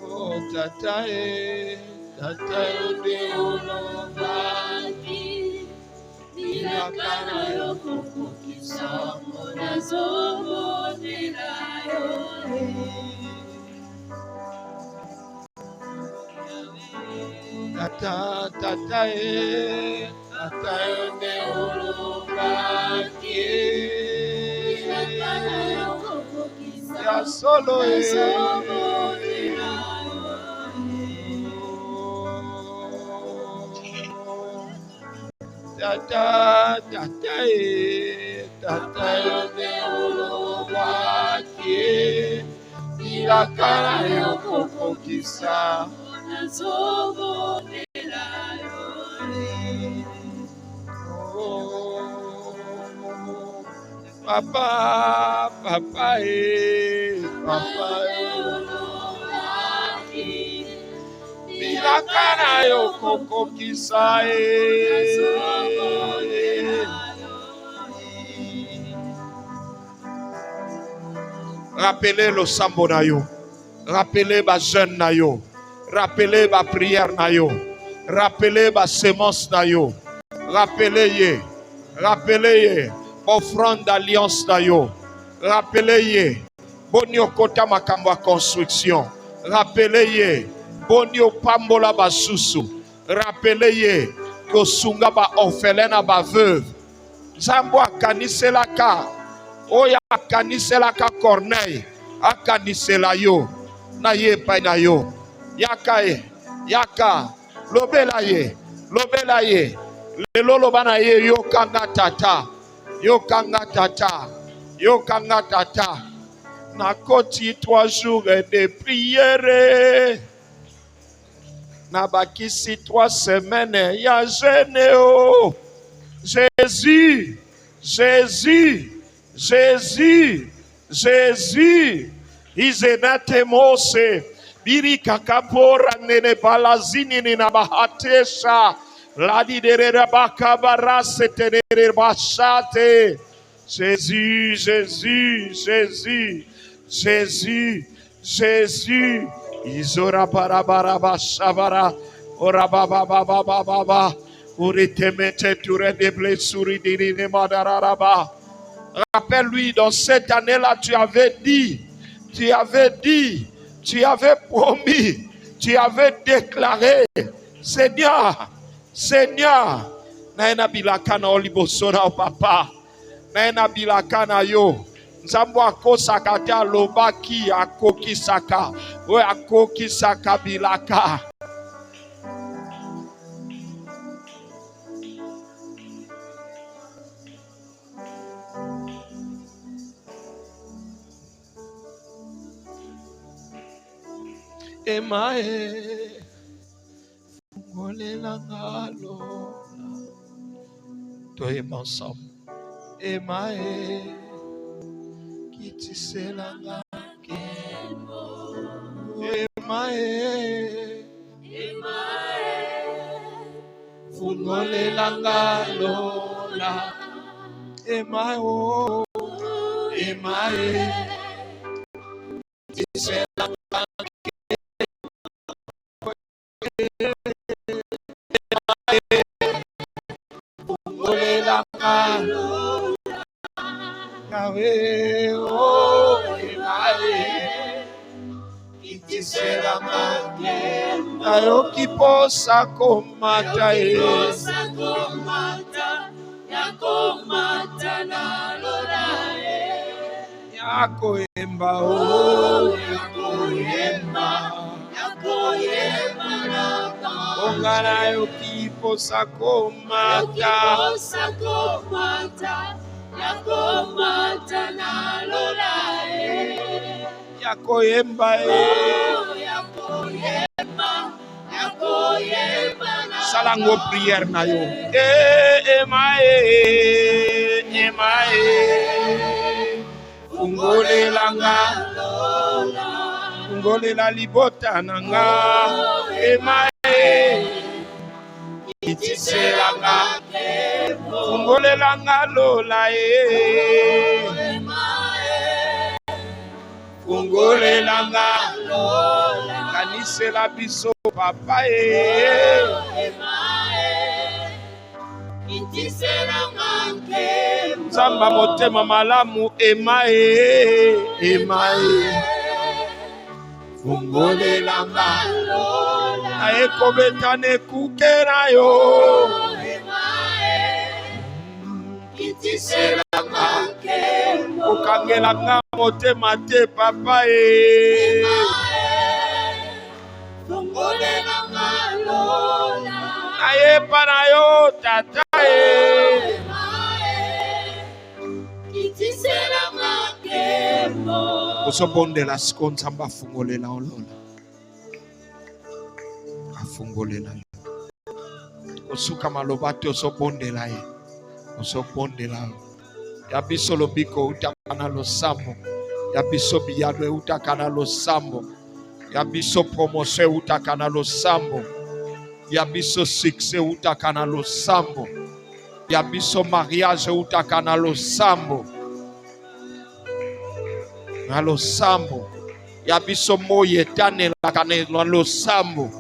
A: Oh tata yo de olakaki. Bila kara yo koko kisango razo bonde la yo. Tata yo de olobaki. Ya solo tata yo de olobaki. Ila kara yo koko kisa. Papa, bila kara yo koko kisa. Rappelez le sambo na yo, rappelez ba jeune na yo, rappelez ba prière na yo, rappelez ba semence na yo, rappelez ye, offrande d'alliance na yo, rappelez ye, bonio kota makambo construction, rappelez ye, bonio pambola ba susu, rappelez ye, kosunga ba orphelin ba veuve, zambo akanisela ka, oya akanisela ka Corneille, akanisela yo, na ye pa na yo, yaka, lobela ye, lelo lobana ye yo kanga tata, na koti 3 jours de prière, Nabakisi 3 semaines. Ya Généo. Jésus. Jésus. Jésus. Jésus. Izenate Mose. Biri kakapora nene balazini nina bahatesha. Ladi dere rabaka barase tenere bashate. Jésus, Jésus, Jésus, Jésus, Jésus. Izora barabara shabara. Ora baba baba baba baba. Uritemete ture de blessuri dirine madararaba. Rappelle-lui, dans cette année-là, tu avais dit, tu avais promis, tu avais déclaré, Seigneur, Seigneur, naena bilakana olibosora o papa, naena bilakana yo, nzambo akosaka te alobaki akokisaka, we akokisaka bilaka. Emae, fungolela ngalo, toyeba ensemble. Emae, kitisela ngakemo. Emae, fungolela ngalo, emae o, emae, kitisela ngakemo. Yahweh, oh, Yahweh, itisera magema. Ayo kiposa komata yakomata na lorae. Yakoemba, oh, yakoemba na ba. Ongana yo kiposa komata. Yakomata na lorae. Yakoyemba na. Salango prière na yo. Emae. Ungole langa. Ungole la libota nanga. Emae. Itiselanga. Ungole langa lola Ungole langa lola. Kanise la biso papa Itiselanga nkemo. Zamba motema malamu emae. Ungole langa lola. Aeko betane kukera yo. Okangela nga motema te papa ayepa na yo tata osobondela siko nzambe afungolela olola afungolela yo osuka maloba te osobondela ye osopondela ya biso lobiko utakana losambo ya biso biyadwe utakana losambo ya biso promotion utakana losambo ya biso succès utakana losambo ya biso mariage utakana losambo na losambo ya biso moyetane lakana losambo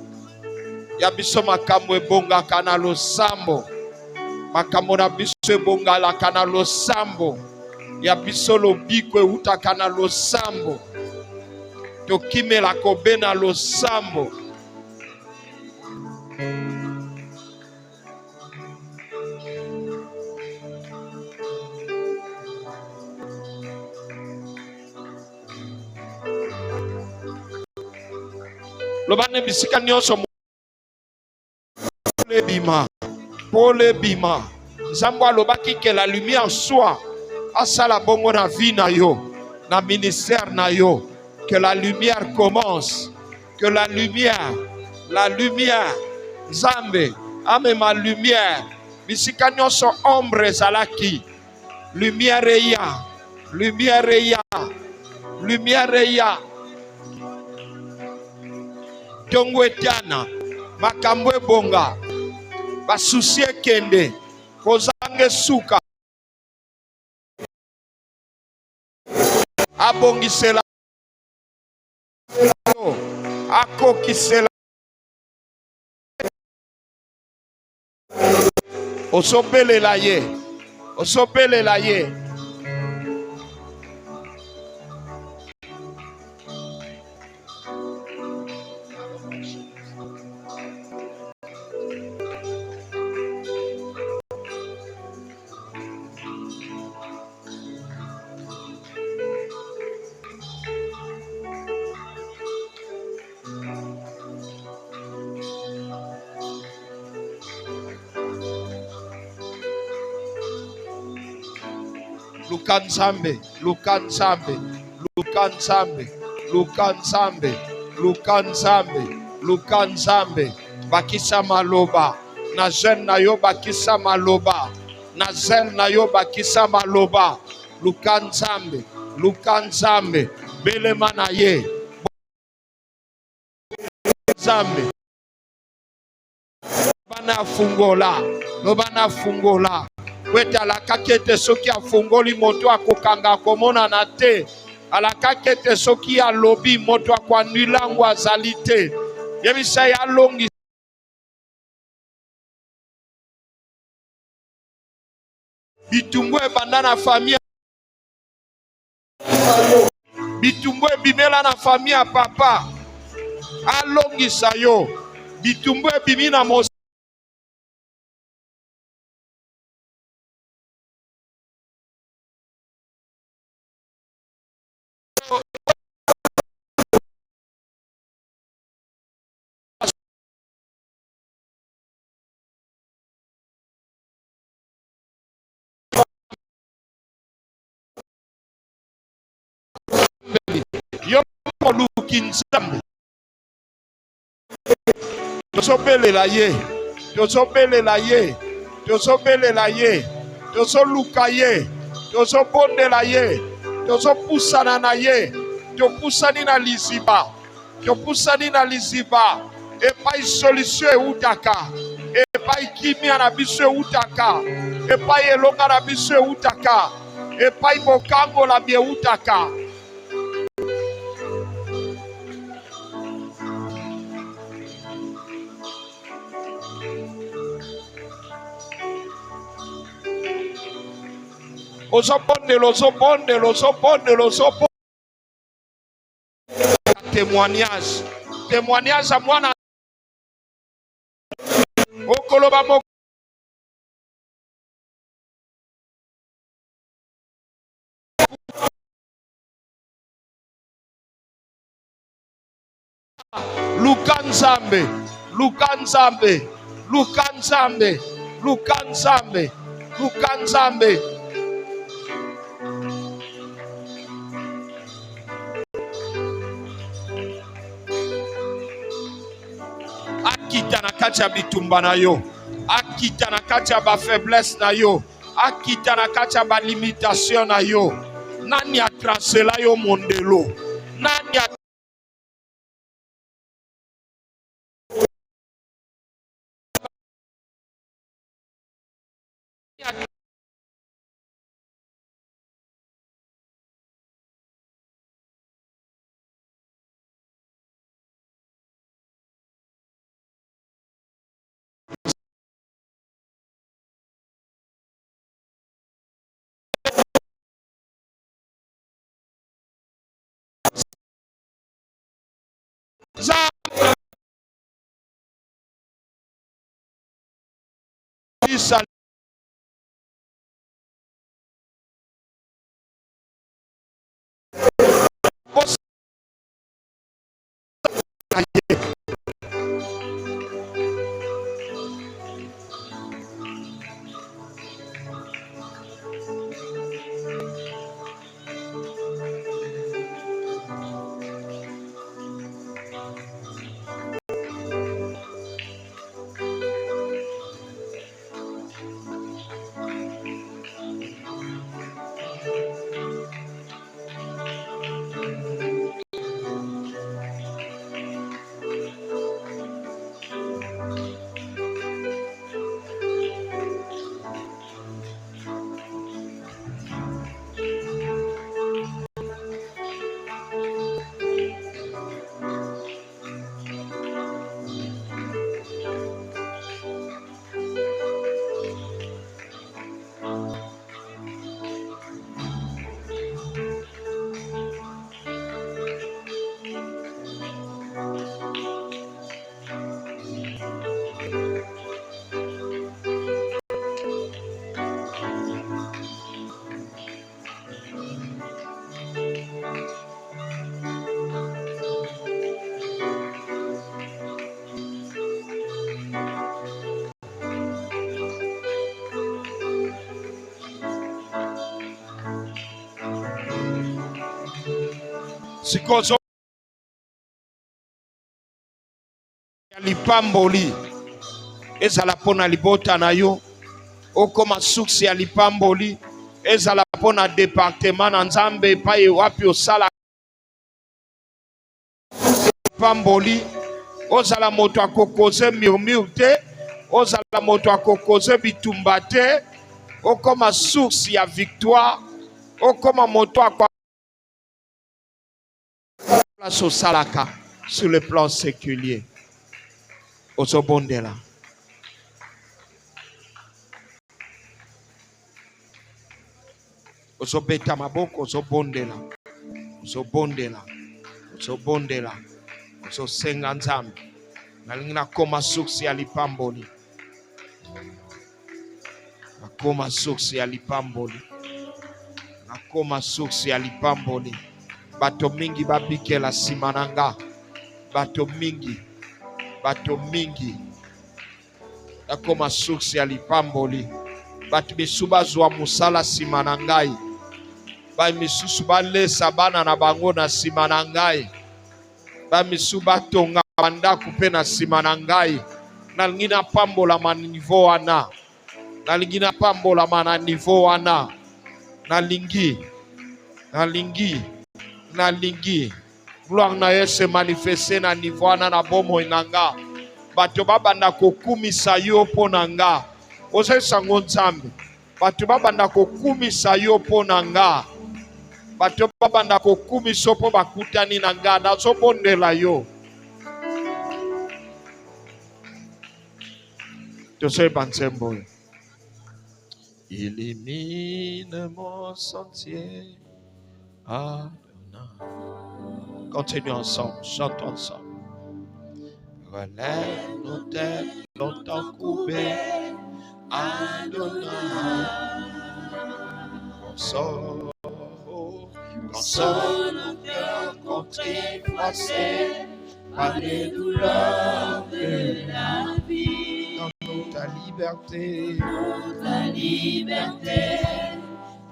A: ya biso makambo ebonga kana losambo makambo na biso ebonga la kana losambo ya biso lobiko euta na losambo tokimela kobena losambo lobane bisika nyonso Pole bima. Nzambo alobaki que la lumière soit asala bongo na vie na yo, na ministère na yo, que la lumière commence, que la lumière La lumière. Nzambe. Ame ma lumière. Bisika nyonso ombre ezalaki. Lumière eya. Lumière eya. Lumière eya. Tongo etiana. Makambo ebonga. Basusi ekende. Kozange suka. Abongisela. Akokisela. Osopele la ye. Osopele la ye. Lukanzambe, Lukanzambe, Lukanzambe, Lukanzambe, Lukanzambe, Lukanzambe, Bakisa maloba, Nazen na yo bakisa maloba, Nazen na yo bakisa maloba, Lukanzambe, Lukanzambe, Belemana ye, Zambe, Bana fungola, Lobana fungola. Weta la kakete soki afungoli moto akokanga komona na te. Ala kakete soki alobi moto akwanulangu azali te. Yebisa ya longi. Bitumbwe bandana famille. Bitumbwe bimela na famille ya papa. Alongi sayo. Bitumbwe bimina mo. Yo lukinzambe. Tosopele la ye. Tosopele la ye. Tosopele la ye. Tosoluka ye. Tosopone la ye. Tosopusana na ye. Topusani na liziba. Topusani na liziba. Epai solution eutaka. Epai kimia na biso eutaka. Epai elonga na biso eutaka. Epai bokango la bie eutaka. L'osopone. Témoignage. Témoignage à moi. Okoloba mo. Lukanzambe. Lukanzambe. Lukanzambe. Lukanzambe. Lukanzambe. Akita na kati ya bitumba na yo. Akita na kati ya ba faiblesse na yo. Akita na kati ya ba limitation na yo. Nani atransela yo mondelo. Nani Isa Sikozo lipamboli ezala pona libota na yo. Okoma suksi ya lipamboli ezala pona département na Nzambe epai wapi osala lipamboli. Ozala moto akokoze murmure te, ozala moto akokoze bitumba te. Okoma source ya victoire, okoma moto akwa place au salaka sur le plan séculier. Ozobondela. Ozobeta maboko, ozobondela. Ozobondela. Ozobondela. Ozosenga Nzambe. Nalingi nakoma source ya lipamboli. Nakoma source ya lipamboli. Nakoma source ya lipamboli. Bato mingi babikela simananga. Bato mingi. Bato mingi. Nakoma source ya lipamboli. Bato misuba zwa musala simanangai. Ba misusu balesa bana na bango na simanangai. Ba misuba tonga banda kupe na simanangai. Nalingi na pambola manivo wana. Nalingi na pambola mana niveau wana. Nalingi. Gloire na ye se manifeste na niveau wana na bomo inanga. Bato babanda kokumisa yo pona nga. Ose sango Nzambe. Bato babanda kokumisa yo pona nga. Bato babanda kokumisa po bakutani na nga. Nazobondela yo. Tose bansembo. Illumine mon sentier. Adonai. Continue ensemble, chante ensemble. Relève nos têtes longtemps courbées. Adonai. Console nos cœurs contrits, froissés par les douleurs de la vie. Donne-nous ta liberté.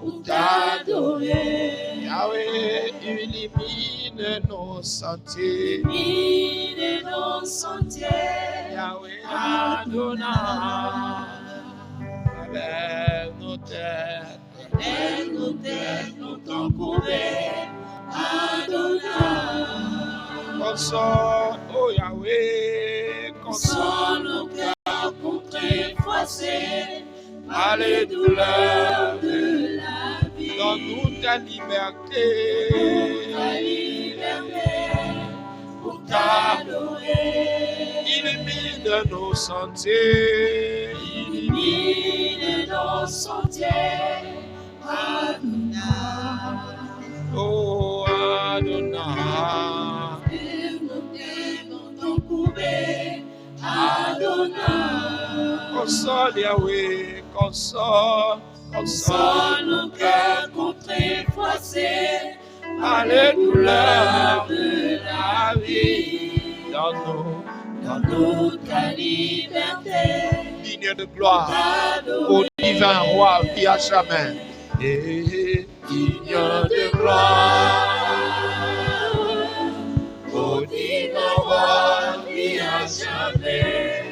A: Pour t'adorer. Yahweh, illumine nos sentiers. Illumine nos sentiers. Yahweh, Adonai. Relève nos têtes. Relève nos têtes, longtemps courbées. Adonai. Console, oh Yahweh, console nos cœurs contrits, froissés par les douleurs de la vie. Donne-nous ta liberté. Ta liberté pour t'adorer. Illumine nos sentiers. Illumine nos sentiers. Adonai. Oh Adonai. Lève nos têtes longtemps courbées. Adonai. Console Yahweh, console. Console nos cœurs contrits, froissés par les douleurs de la vie. Donne-nous ta liberté. Digne de gloire au divin roi qui à jamais. Et digne de gloire au divin roi qui à jamais.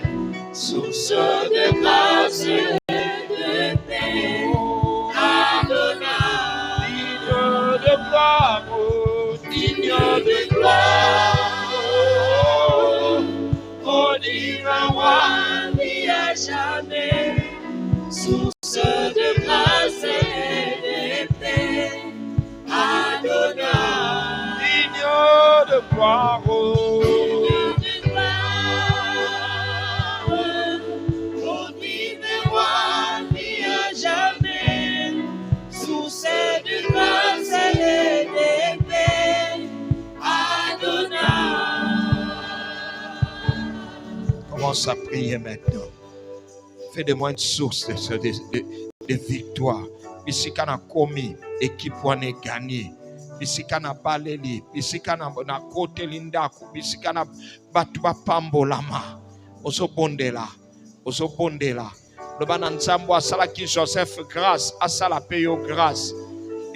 A: Source de grâce et de paix. Adonai. Digne de gloire, digne de gloire, au divin roi qui à jamais. Source de grâce et de paix. Adonai. Digne de gloire, commence à prier maintenant. Fais de moi une source de victoire. Bisika na komi, équipe wane gagné. Bisika na baleli, bisika na kote lindaku, bisika na batu ba pambolama. Ozobondela. Le banan Nzambo asala ki Joseph grâce, asala payo grâce.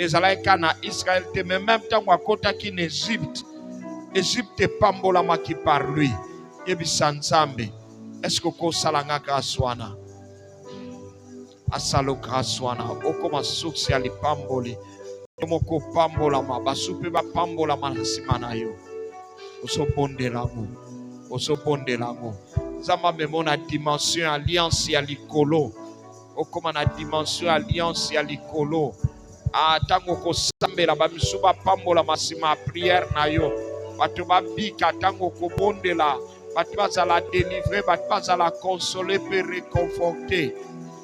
A: ezalaka na Israël te, mais même temps wakota ki na Égypte. Égypte pambola maki par lui. Yebisa Nzambe. Est-ce que ko salanga graswana? Asalo graswana. Okoma suksi ali pamboli. Moko pambola ma basupe ba pambola manasima yo. Osopondela mo. Osopondela mo. Zama memona dimension alliance ya likolo. Okoma na dimension alliance ya likolo. Tango ko sambela ba misuba pambola masima prière na yo. Batu ba bika tango ko bondela. Batu bazala délivrer, batu bazala consoler, pe réconforter.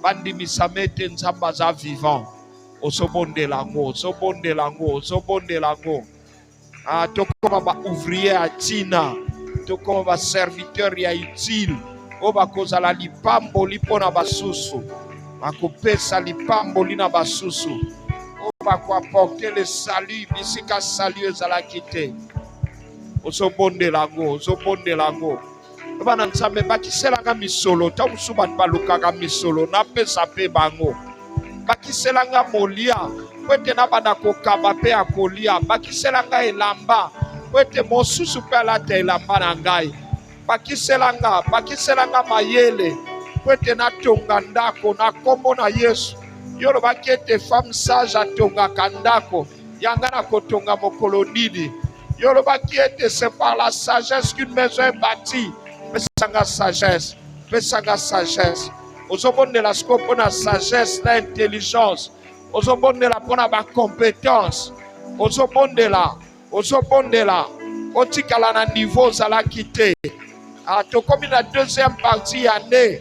A: Bandi misamete nzamba za vivant. Osobondela ngo, osobondela ngo, osobondela ngo. Tokoma ba ouvrier à Tina. Tokoma ba serviteur ya utile. Oba kozala lipambo lipona basusu. Bakopesa lipambo lina basusu. Oba ko apporter le salut, bisika salut ezala kite. Osobondela ngo, osobondela ngo. Bana Nzambe bakiselanga misolo, ta musuba balukaka misolo na pesa pe bango. Bakiselanga molia, kwete na bana kokaba pe akolia, bakiselanga elamba, kwete mosusu pe alata elamba na ngai. Bakiselanga mayele, kwete na tonga ndako na kombo na Yesu. Yolo bakete femme sage atonga kandako, yanga na kotonga mokolo nini. Yolo bakete c'est par la sagesse qu'une maison est bâtie. Pesanga sagesse, pesanga sagesse. Ozobonde la scope na sagesse, na intelligence. Ozobonde la pona ba compétence. Ozobonde la. Otikala na niveau zala kite. To comme la deuxième partie année.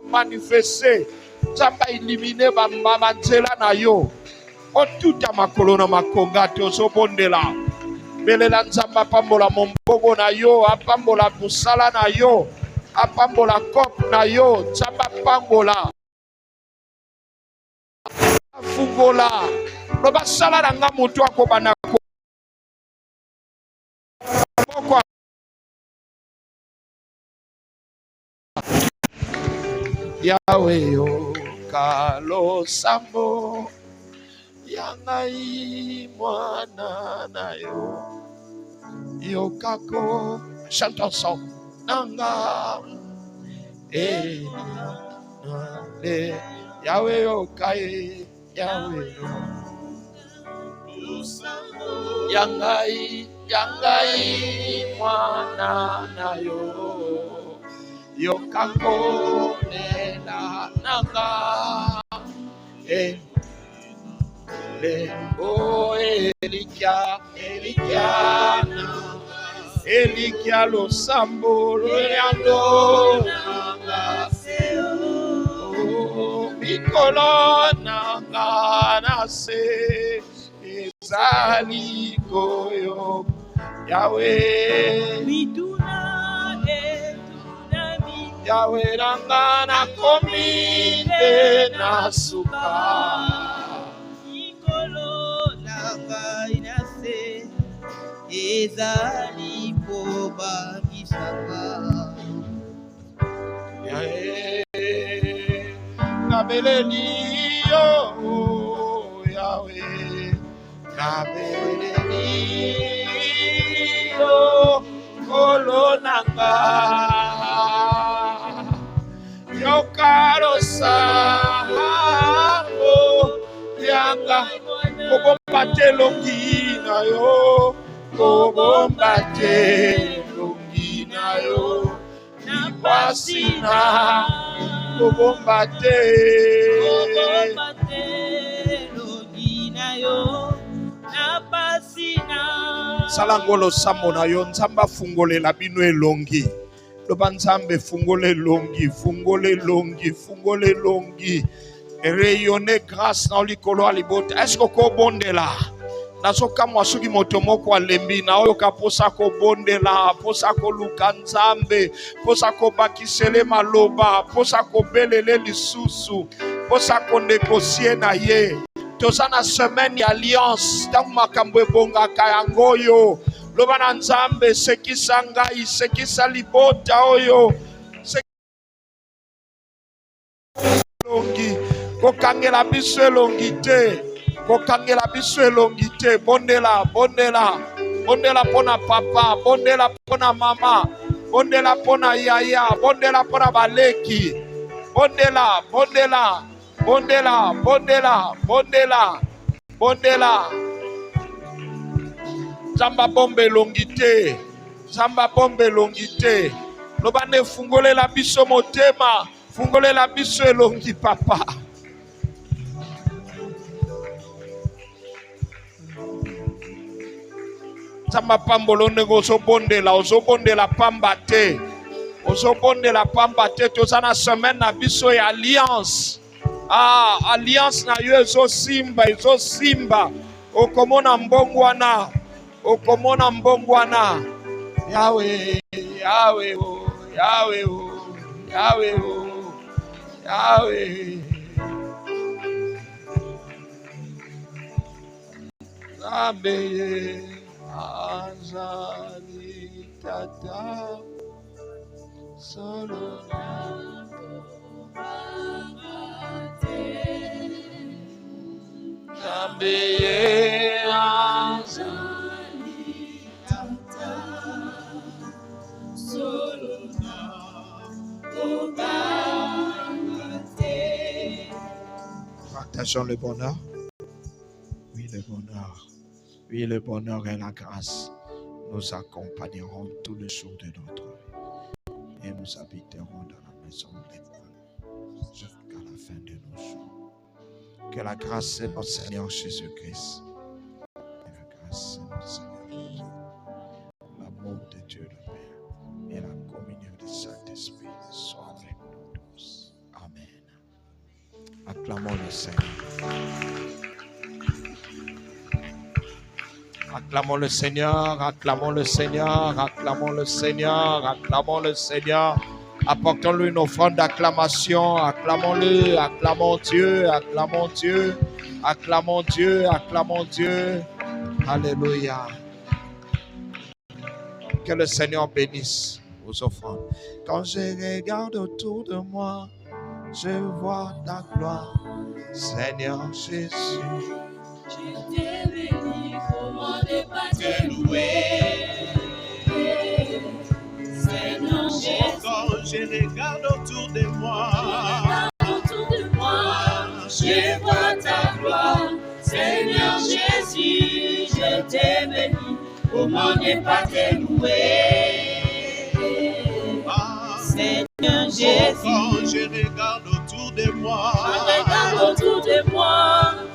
A: Manifester. Tamba éliminer ba mamanzela na yo. O tuta makolo na makonga to ozobonde la. Belela Nzamba pambola mombogo na yo, apambola busala na yo, apambola kop na yo, Nzamba pambola. Fungola. Loba sala na nga mutu akobana ko. Yahweh yo kalo sambo. Yangai mwana na yo. Yokako, chante ensemble. Nanga, Yahweh yokai, Yahweh Yangai mwana na yo. Yokako nela nanga, Elikia lo sambo lo yando nanga seo mikolo nanga na se ezali koyo Yahweh mituna Yahweh nanga na komite na suka
B: ezali koba kisaka
A: Kabeleni yo Yahweh Kabeleni yo kolonanga Yokaro sambo yanga kobombate longi na yo kobombate longi na yo nipasina kobombate
B: longi na yo napasina
A: salangolo sambo na yo Nzamba fungolela bino elongi loba Nzambe fungole longi rayonner grâce na likolo alibota. Est-ce que ko bondela nasoka mwasuki moto moko alembi na oyo kaposa ko bondela posa ko luka Nzambe posa ko bakisele maloba posa ko belele lisusu posa ko négocier na ye toza na semaine ya alliance tangu makambo ebongaka yango yo loba na Nzambe sekisa ngai sekisa libota oyo kokangela biso elongité, kokangela biso elongité. Bondela, bondela, bondela pona papa, bondela pona mama, bondela pona yaya, bondela pona baleki, bondela, bondela, bondela, bondela, bondela, bondela. Zamba bombe longité, zamba bombe longité. Lobane fungole la biso motema, fungole la biso elongi papa. Zamba pambolo nego ozobonde la pamba te. Ozobonde la pamba te, tozana semaine na biso ya alliance. Ah, alliance na yo ezo simba. Okomona mbongwana. Okomona mbongwana. Yahweh, Yahweh, oh, Yahweh, oh, Yahweh, oh, Yahweh. Zabeye azali tata solo Zabeye azali partageons le bonheur. Oui, le bonheur. Oui, le bonheur et la grâce nous accompagneront tous les jours de notre vie. Et nous habiterons dans la maison de l'Éternel jusqu'à la fin de nos jours. Que la grâce de notre Seigneur Jésus-Christ, la grâce de notre Seigneur Jésus, l'amour de Dieu le Père et la communion du Saint-Esprit soient avec nous tous. Amen. Acclamons le Seigneur. Acclamons le Seigneur, acclamons le Seigneur, acclamons le Seigneur, acclamons le Seigneur. Apportons-lui une offrande d'acclamation, acclamons-le, acclamons Dieu, acclamons Dieu, acclamons Dieu, acclamons Dieu. Alléluia. Que le Seigneur bénisse vos offrandes. Quand je regarde autour de moi, je vois ta gloire, Seigneur Jésus.
B: Je t'ai béni, comment ne pas te louer, Seigneur Jésus.
C: Quand je regarde autour de moi,
B: je vois ta gloire, Seigneur Jésus. Je t'ai béni, comment ne pas te louer, Seigneur Jésus.
C: Quand je regarde autour de moi,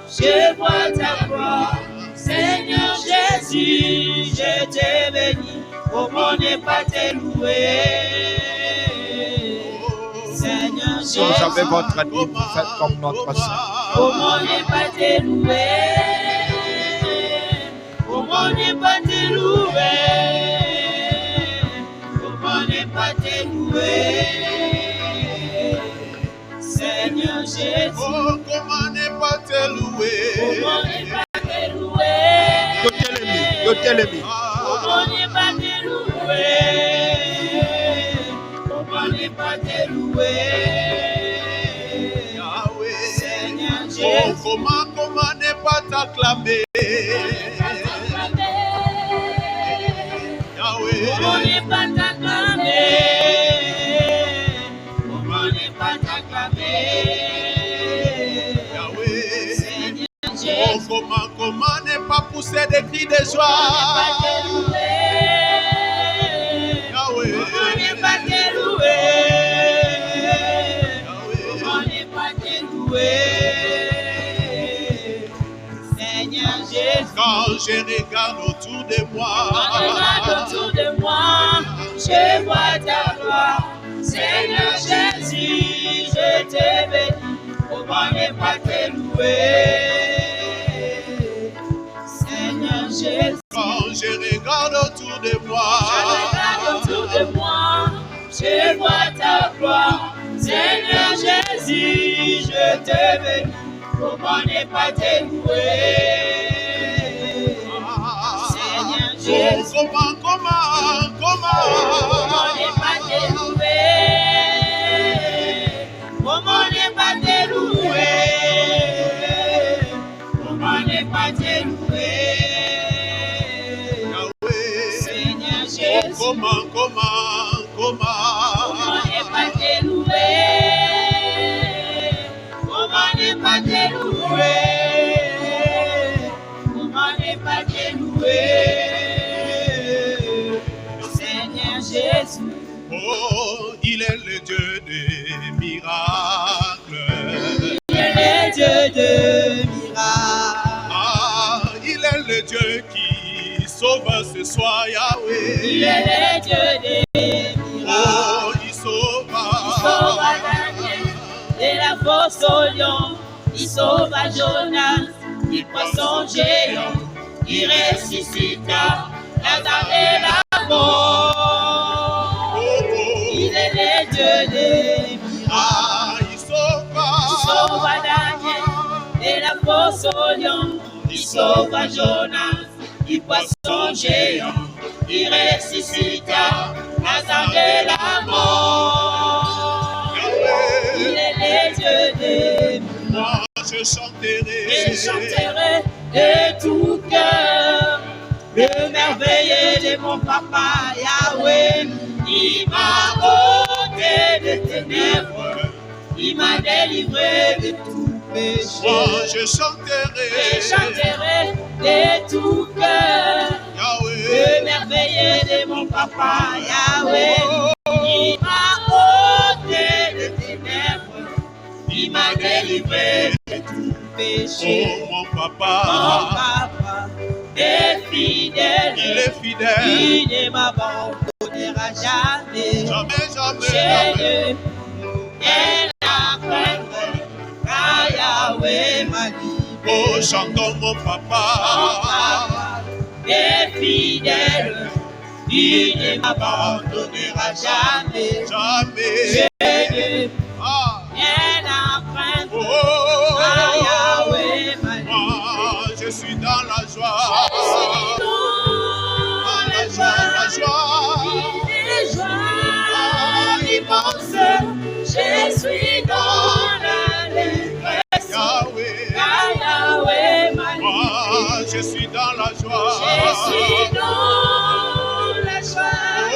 B: je vois ta gloire, Seigneur Jésus. Je t'ai béni, comment ne pas te louer, Seigneur
A: Si vous avez
B: Jésus.
A: votre vie, vous faites comme notre Seigneur.
B: Comment ne pas te louer, comment ne pas te louer, comment ne pas te louer, Seigneur Jésus.
C: oh, comment ne pas te louer,
B: Comment ne pas te louer,
A: Yo telemi.
B: comment ne pas te louer, comment ne pas te louer,
C: Yahweh.
B: Seigneur
C: Oh,
B: Jésus.
C: comment ne pas t'acclamer, Yahweh.
B: Comment ne pas t'acclamer, comment ne pas t'acclamer,
C: Yahweh.
B: Seigneur
C: Oh,
B: Jésus.
C: comment ne pas pousser des cris de
B: Comment ne pas
C: joie,
B: te louer,
C: Yahweh.
B: comment ne pas te louer,
C: Yahweh.
B: comment ne pas te louer, Seigneur Jésus.
C: Quand je regarde autour de moi,
B: Quand je regarde autour de moi, je vois ta gloire, Seigneur Jésus. Je t'ai béni, comment ne pas te louer, Seigneur Jésus.
C: quand je regarde autour de moi,
B: Je regarde autour de moi, je vois ta gloire, Seigneur Jésus. Je t'ai béni, comment ne pas te louer, Seigneur Jésus. Comment ne pas te louer, comment ne pas te louer,
C: des miracles.
B: Il est le Dieu de miracles.
C: Ah, il est le Dieu qui sauve ce soir, Yahweh.
B: Il est le Dieu des miracles.
C: Oh, il sauve
B: Daniel de la fosse au lion. Il sauve Jonas du poisson géant. Il ressuscita Lazare et la mort. Il est le Dieu des miracles.
C: Ah, il sauve
B: Daniel de la fosse au lion. Il sauve Jonas du poisson géant. Il ressuscita Lazare et la mort. Il est le Dieu des miracles.
C: Moi, je chanterai
B: de tout cœur le merveilleux de mon papa Yahweh. Il m'a ôté des ténèbres, il m'a délivré de tout péché.
C: Moi, je chanterai
B: de tout cœur
C: Yahweh.
B: le merveilleux de mon papa Yahweh. Il m'a ôté des ténèbres, il m'a délivré de tout péché.
C: Oh, mon papa
B: est fidèle.
C: Il est fidèle.
B: Il ne m'abandonnera jamais.
C: Jamais, jamais,
B: J'ai
C: jamais.
B: rien à craindre, car Yahweh m'a libéré.
C: Oh, chantons mon papa.
B: Est fidèle. Il ne m'abandonnera jamais.
C: Jamais.
B: J'ai
C: Ah.
B: rien à craindre,
C: Oh,
B: car Yahweh m'a libéré.
C: moi, je suis dans la joie.
B: La joie immense, je suis dans l'allégresse.
C: Yahweh.
B: Yahweh m'a libéré.
C: Moi, je suis dans la joie.
B: Je suis dans la joie.
C: Oh,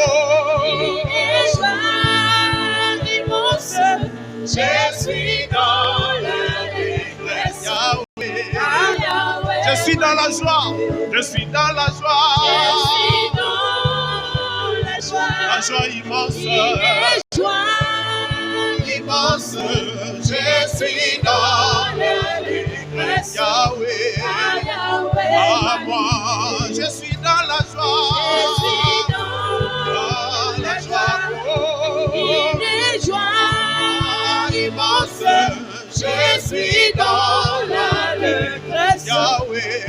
B: Immense, je suis dans l'allégresse.
C: Yahweh.
B: Yahweh.
C: Je suis dans la joie. Je suis dans la joie.
B: La
C: joie immense.
B: Immense.
C: Je suis dans
B: l'allégresse.
C: Yahweh.
B: Yahweh.
C: Ah, moi, je suis dans la joie. Dans la joie. Oh,
B: Immense. Je suis dans l'allégresse.
C: Yahweh.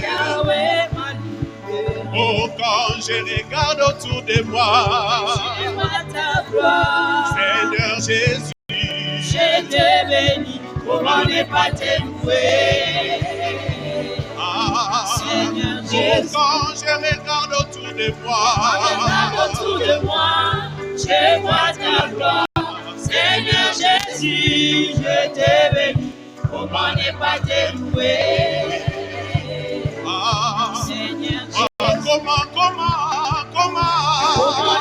B: Yahweh m'a libéré.
C: Oh, quand je regarde autour de moi,
B: Je vois ta gloire.
C: Seigneur Jésus,
B: Je te bénis, comment ne pas te louer.
C: ah,
B: Seigneur
C: oh,
B: Jésus.
C: quand je regarde autour de moi,
B: Regarde autour de moi, je vois ta gloire. Seigneur Jésus, je te bénis, comment ne pas te louer.
C: ah,
B: Seigneur
C: ah,
B: Jésus,
C: comment,
B: comment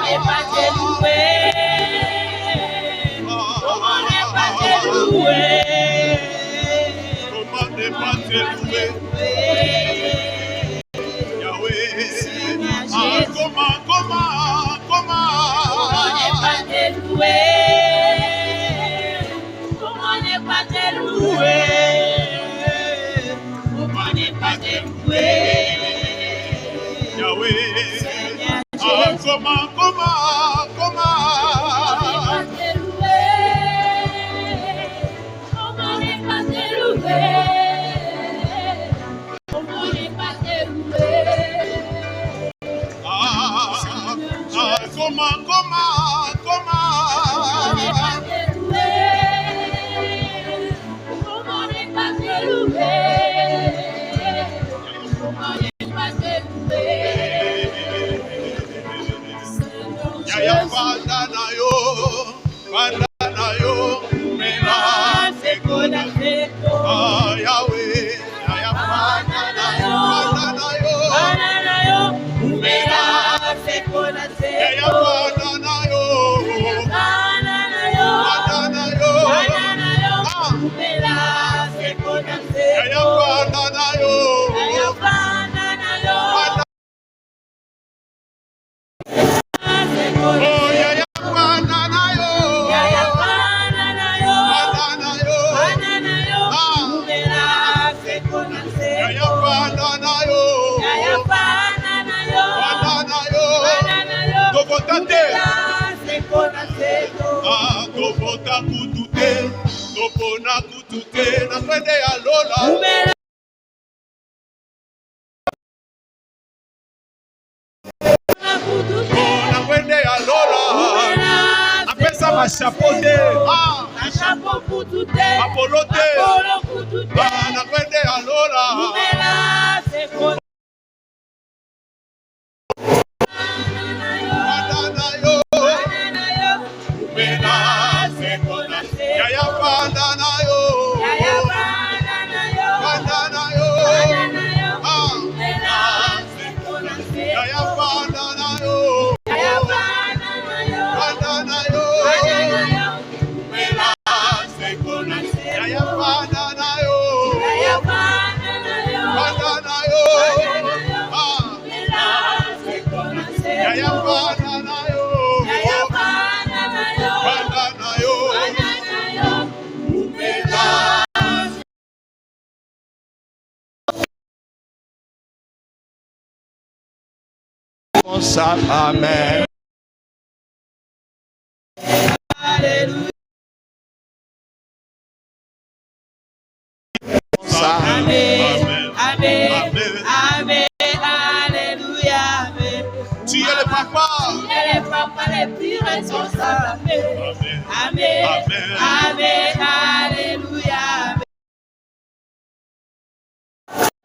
B: ne pas te louer. Comment ne pas te louer.
C: comment ne pas te louer, Yahweh,
B: Seigneur
C: ah,
B: Jésus.
C: comment,
B: Comment ne pas te louer? Comment ne pas te louer? Comment ne pas te louer?
C: Yahweh,
B: Seigneur
C: ah,
B: Jésus.
C: comment,
B: Comment ne pas te louer? Comment ne pas te louer? Comment ne pas te louer?
C: ah, comment,
B: Comment ne pas te louer? Comment ne pas te louer? Comment ne pas te louer?
C: Yaya fanda na yo, mela,
B: Fanda
C: ah, Yahweh, Yaya fanda na yo,
B: Umela
C: Yaya
B: Seko
C: fanda na yo, Yaya fanda na yo, oh, Yaya fanda na yo, Toka kutute, topona kutute, na kwende ya lola. Na kwende ya lola. Apesa ma chapeau te.
B: Un chapeau pour tout est.
C: Apollo te.
B: Apollo pour tout est.
C: Na kwende ya lola.
B: Oumela, c'est quoi?
C: Yaya bandana yo.
B: Yaya bandana yo.
C: Bandana yo. Yaya bandana yo.
B: Yaya bandana yo.
C: Bandana yo. Yaya bandana yo.
B: Yaya bandana yo.
C: Bandana yo. Yaya bandana yo. Bandana yo.
A: Amen.
B: Alléluia. Amen. Amen. Amen. Alléluia. Amen.
C: Tu es le papa.
B: Tu es le papa le plus responsable. Amen. Amen.
C: Amen.
B: Amen. Alléluia. Amen.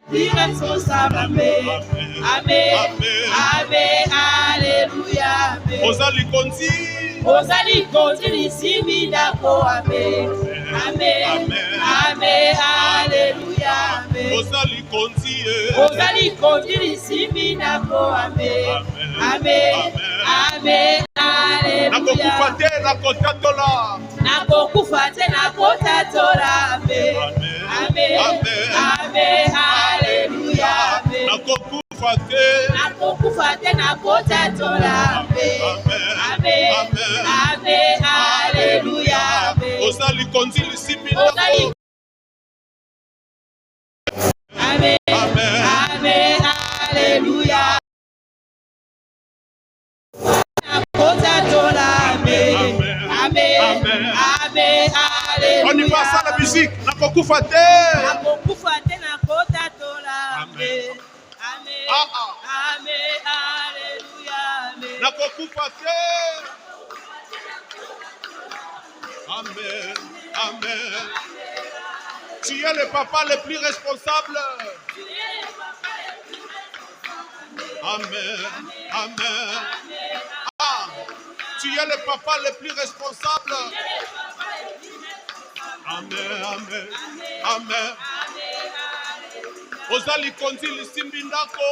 B: Plus responsable. Amen. Amen. Amen. Alléluia. Amen.
C: Ozali konzi.
B: Ozali konzi ici dako. Amen. Amen. Amen. Alléluia. Amen.
C: Ozali konzi.
B: Ozali konzi ici dako. Amen. Amen. Amen. Alléluia.
C: Nakokufa te nakotatola.
B: Nakokufa te nakotatola. Amen. Amen. Amen. Alléluia. Amen.
C: Nakokufa te.
B: Nakokufa te nakotatola. Amen. Amen. Amen. Alléluia. Amen.
C: Ozali konzi lisimbi
B: Ozali.
C: nako.
B: Amen.
C: Amen.
B: Amen. Alléluia. Nakotatola. Amen. Amen. Amen.
C: On y
B: Alléluia.
C: passe à la musique. Nakokufa te.
B: Nakokufa te nakotatola. Amen. Amen. Amen. Alléluia. Amen.
C: Nakokufa te. Amen. Amen. Tu es le papa le plus responsable. Amen. Amen. Tu es le papa le plus responsable. Amen. Amen. Amen. Ozali konzi lisimbi ndako.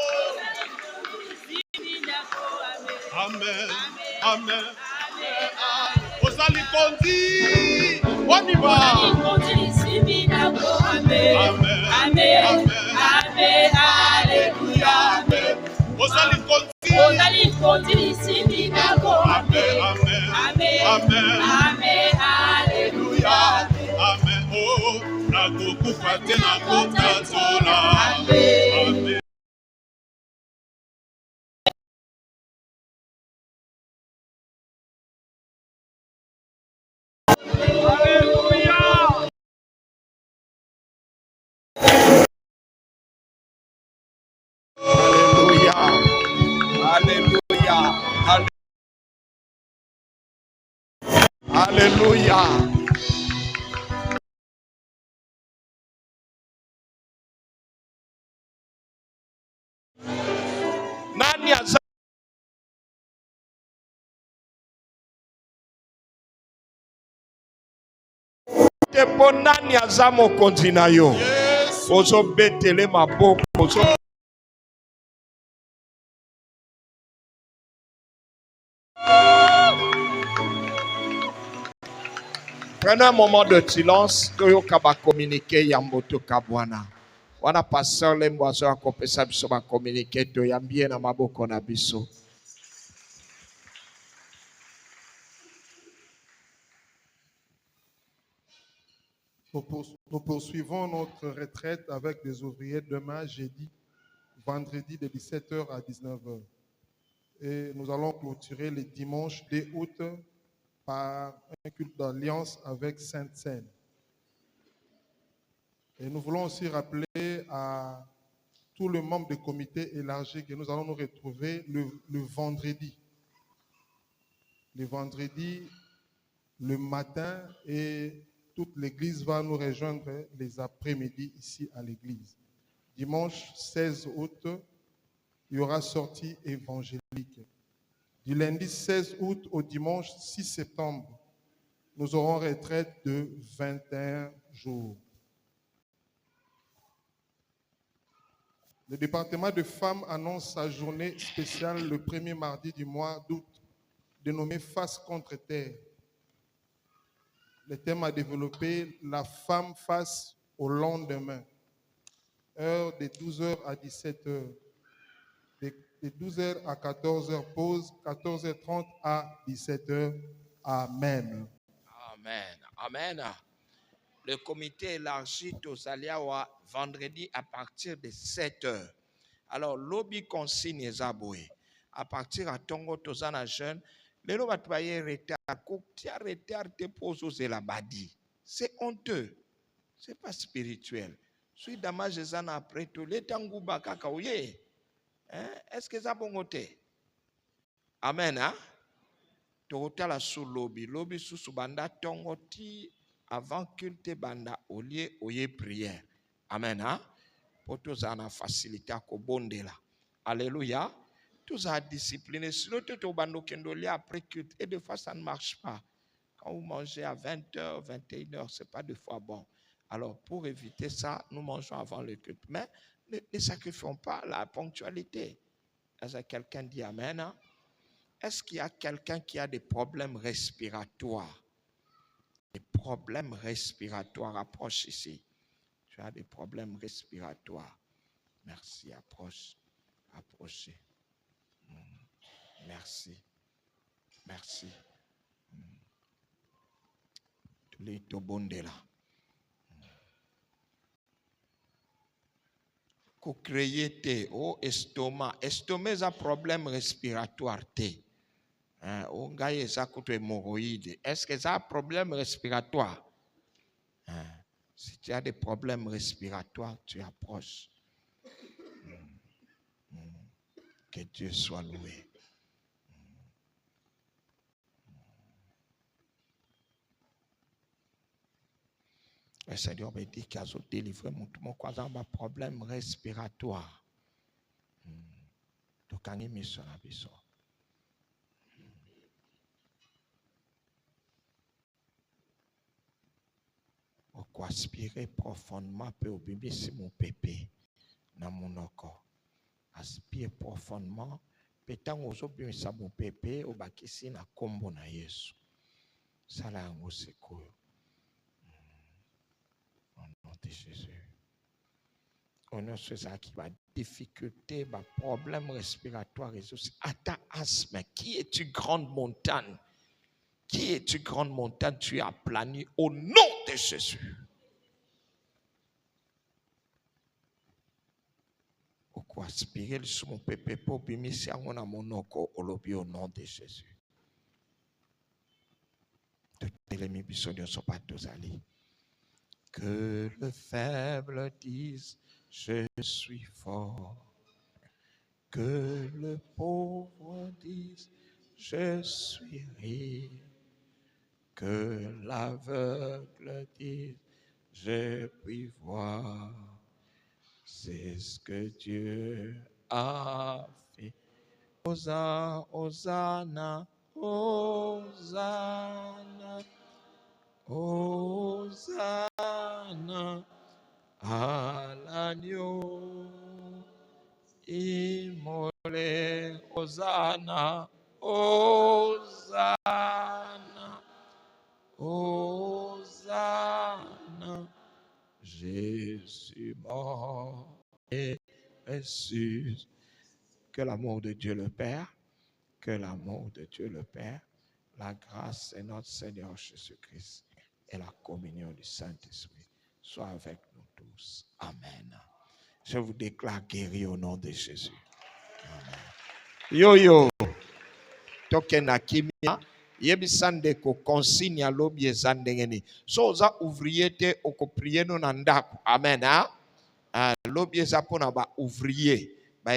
C: Amen. Amen. Ozali konzi. On y va.
B: Amen.
C: Amen.
B: Amen. Amen. Alléluia. Amen.
C: Ozali konzi.
B: Ozali konzi ici dako.
C: Amen. Amen.
B: Amen.
C: Amen.
B: Amen. Alléluia.
C: Amen. Oh, nakokufa te nakotatola.
B: Amen.
C: Amen.
A: Alléluia. Nani aza tepo nani aza mokonzi na yo? Ozobetele maboko. Prenez un moment de silence. Toyoka ba communiquer yamboto kabwana. Wana pasteur lemboazo akopesa biso ba communiquer to yambie na maboko na biso.
D: Nous poursuivons notre retraite avec des ouvriers demain, jeudi, vendredi de 17h à 19h. Et nous allons clôturer le dimanche 2 août par un culte d'alliance avec Sainte Seine. Et nous voulons aussi rappeler à tous les membres du comité élargi que nous allons nous retrouver le vendredi. Le vendredi, le matin, et toute l'église va nous rejoindre les après-midi ici à l'église. Dimanche 16 août, il y aura sortie évangélique. Du lundi 16 août au dimanche 6 septembre, nous aurons retraite de 21 jours. Le département de femmes annonce sa journée spéciale le premier mardi du mois d'août, dénommée Face contre terre. Le thème à développer, la femme face au lendemain. Heure de 12h à 17h. De 12h à 14h, pause, 14h30 à 17h. Amen.
A: Amen. Amen. Le comité élargi Tosaliawa vendredi à partir de 7h. Alors, lobby consigne Zaboué. À partir à Tongo Tozana jeune, les lois battoyer retard, koktia retard te pose la badi. C'est honteux. C'est pas spirituel. Suis damage zana après tout. Les tangou baka kaouye. Est-ce que ça bon côté? Amen, hein? Torotala sous lobby. Lobby sous banda tongoti avant culte banda au lieu oye prière. Amen, hein? Pour tous en facilité à kobondela. Alléluia. Tous à discipliner. Sinon, tout au bando kendoli après culte. Et des fois, ça ne marche pas. Quand vous mangez à 20h, 21h, ce n'est pas deux fois bon. Alors, pour éviter ça, nous mangeons avant le culte. Mais ne sacrifions pas la ponctualité. Est-ce que quelqu'un dit Amen? Hein? Est-ce qu'il y a quelqu'un qui a des problèmes respiratoires? Des problèmes respiratoires, approche ici. Tu as des problèmes respiratoires. Merci, approche. Approchez. Merci. Merci. Les tobondela. Ko créer te au estomac. Estomac a problème respiratoire te. On gagne ça contre hémorroïdes. Est-ce que ça a problème respiratoire? Si tu as des problèmes respiratoires, tu approches. Que Dieu soit loué. Le Seigneur m'a dit qu'il a délivré mon croisant un problème respiratoire. Donc, on est mis sur la maison. Pour aspirer profondément, peut oublier si mon pépé dans mon corps. Aspire profondément. Pétant aux obus, ça mon pépé, au bakisi na kombo na Yesu. Ça là, on se court. Au nom de Jésus. On a ce qui va difficulté, va problème respiratoire et aussi. Ata asthme, qui es-tu grande montagne? Qui es-tu grande montagne? Tu es aplani au nom de Jésus. Pourquoi aspirer le sous mon pépé pour bimisi à mon amonoko au lobby au nom de Jésus. Toutes les missions ne sont pas tous allés. Que le faible dise, je suis fort. Que le pauvre dise, je suis riche. Que l'aveugle dise, je puis voir. C'est ce que Dieu a fait. Hosanna, Hosanna, Hosanna, Hosanna à l'agneau immolé. Hosanna, Hosanna, Hosanna. Jésus mort et ressuscité. Que l'amour de Dieu le Père, que l'amour de Dieu le Père, la grâce de notre Seigneur Jésus-Christ et la communion du Saint-Esprit soit avec nous tous. Amen. Je vous déclare guéri au nom de Jésus. Amen. Yo yo. Tokena kimia, Yebisande ko consigne à lobi ezandengeni. So za ouvrier te oko prier no nandako. Amen. Lobi ezapona ba ouvrier. Ba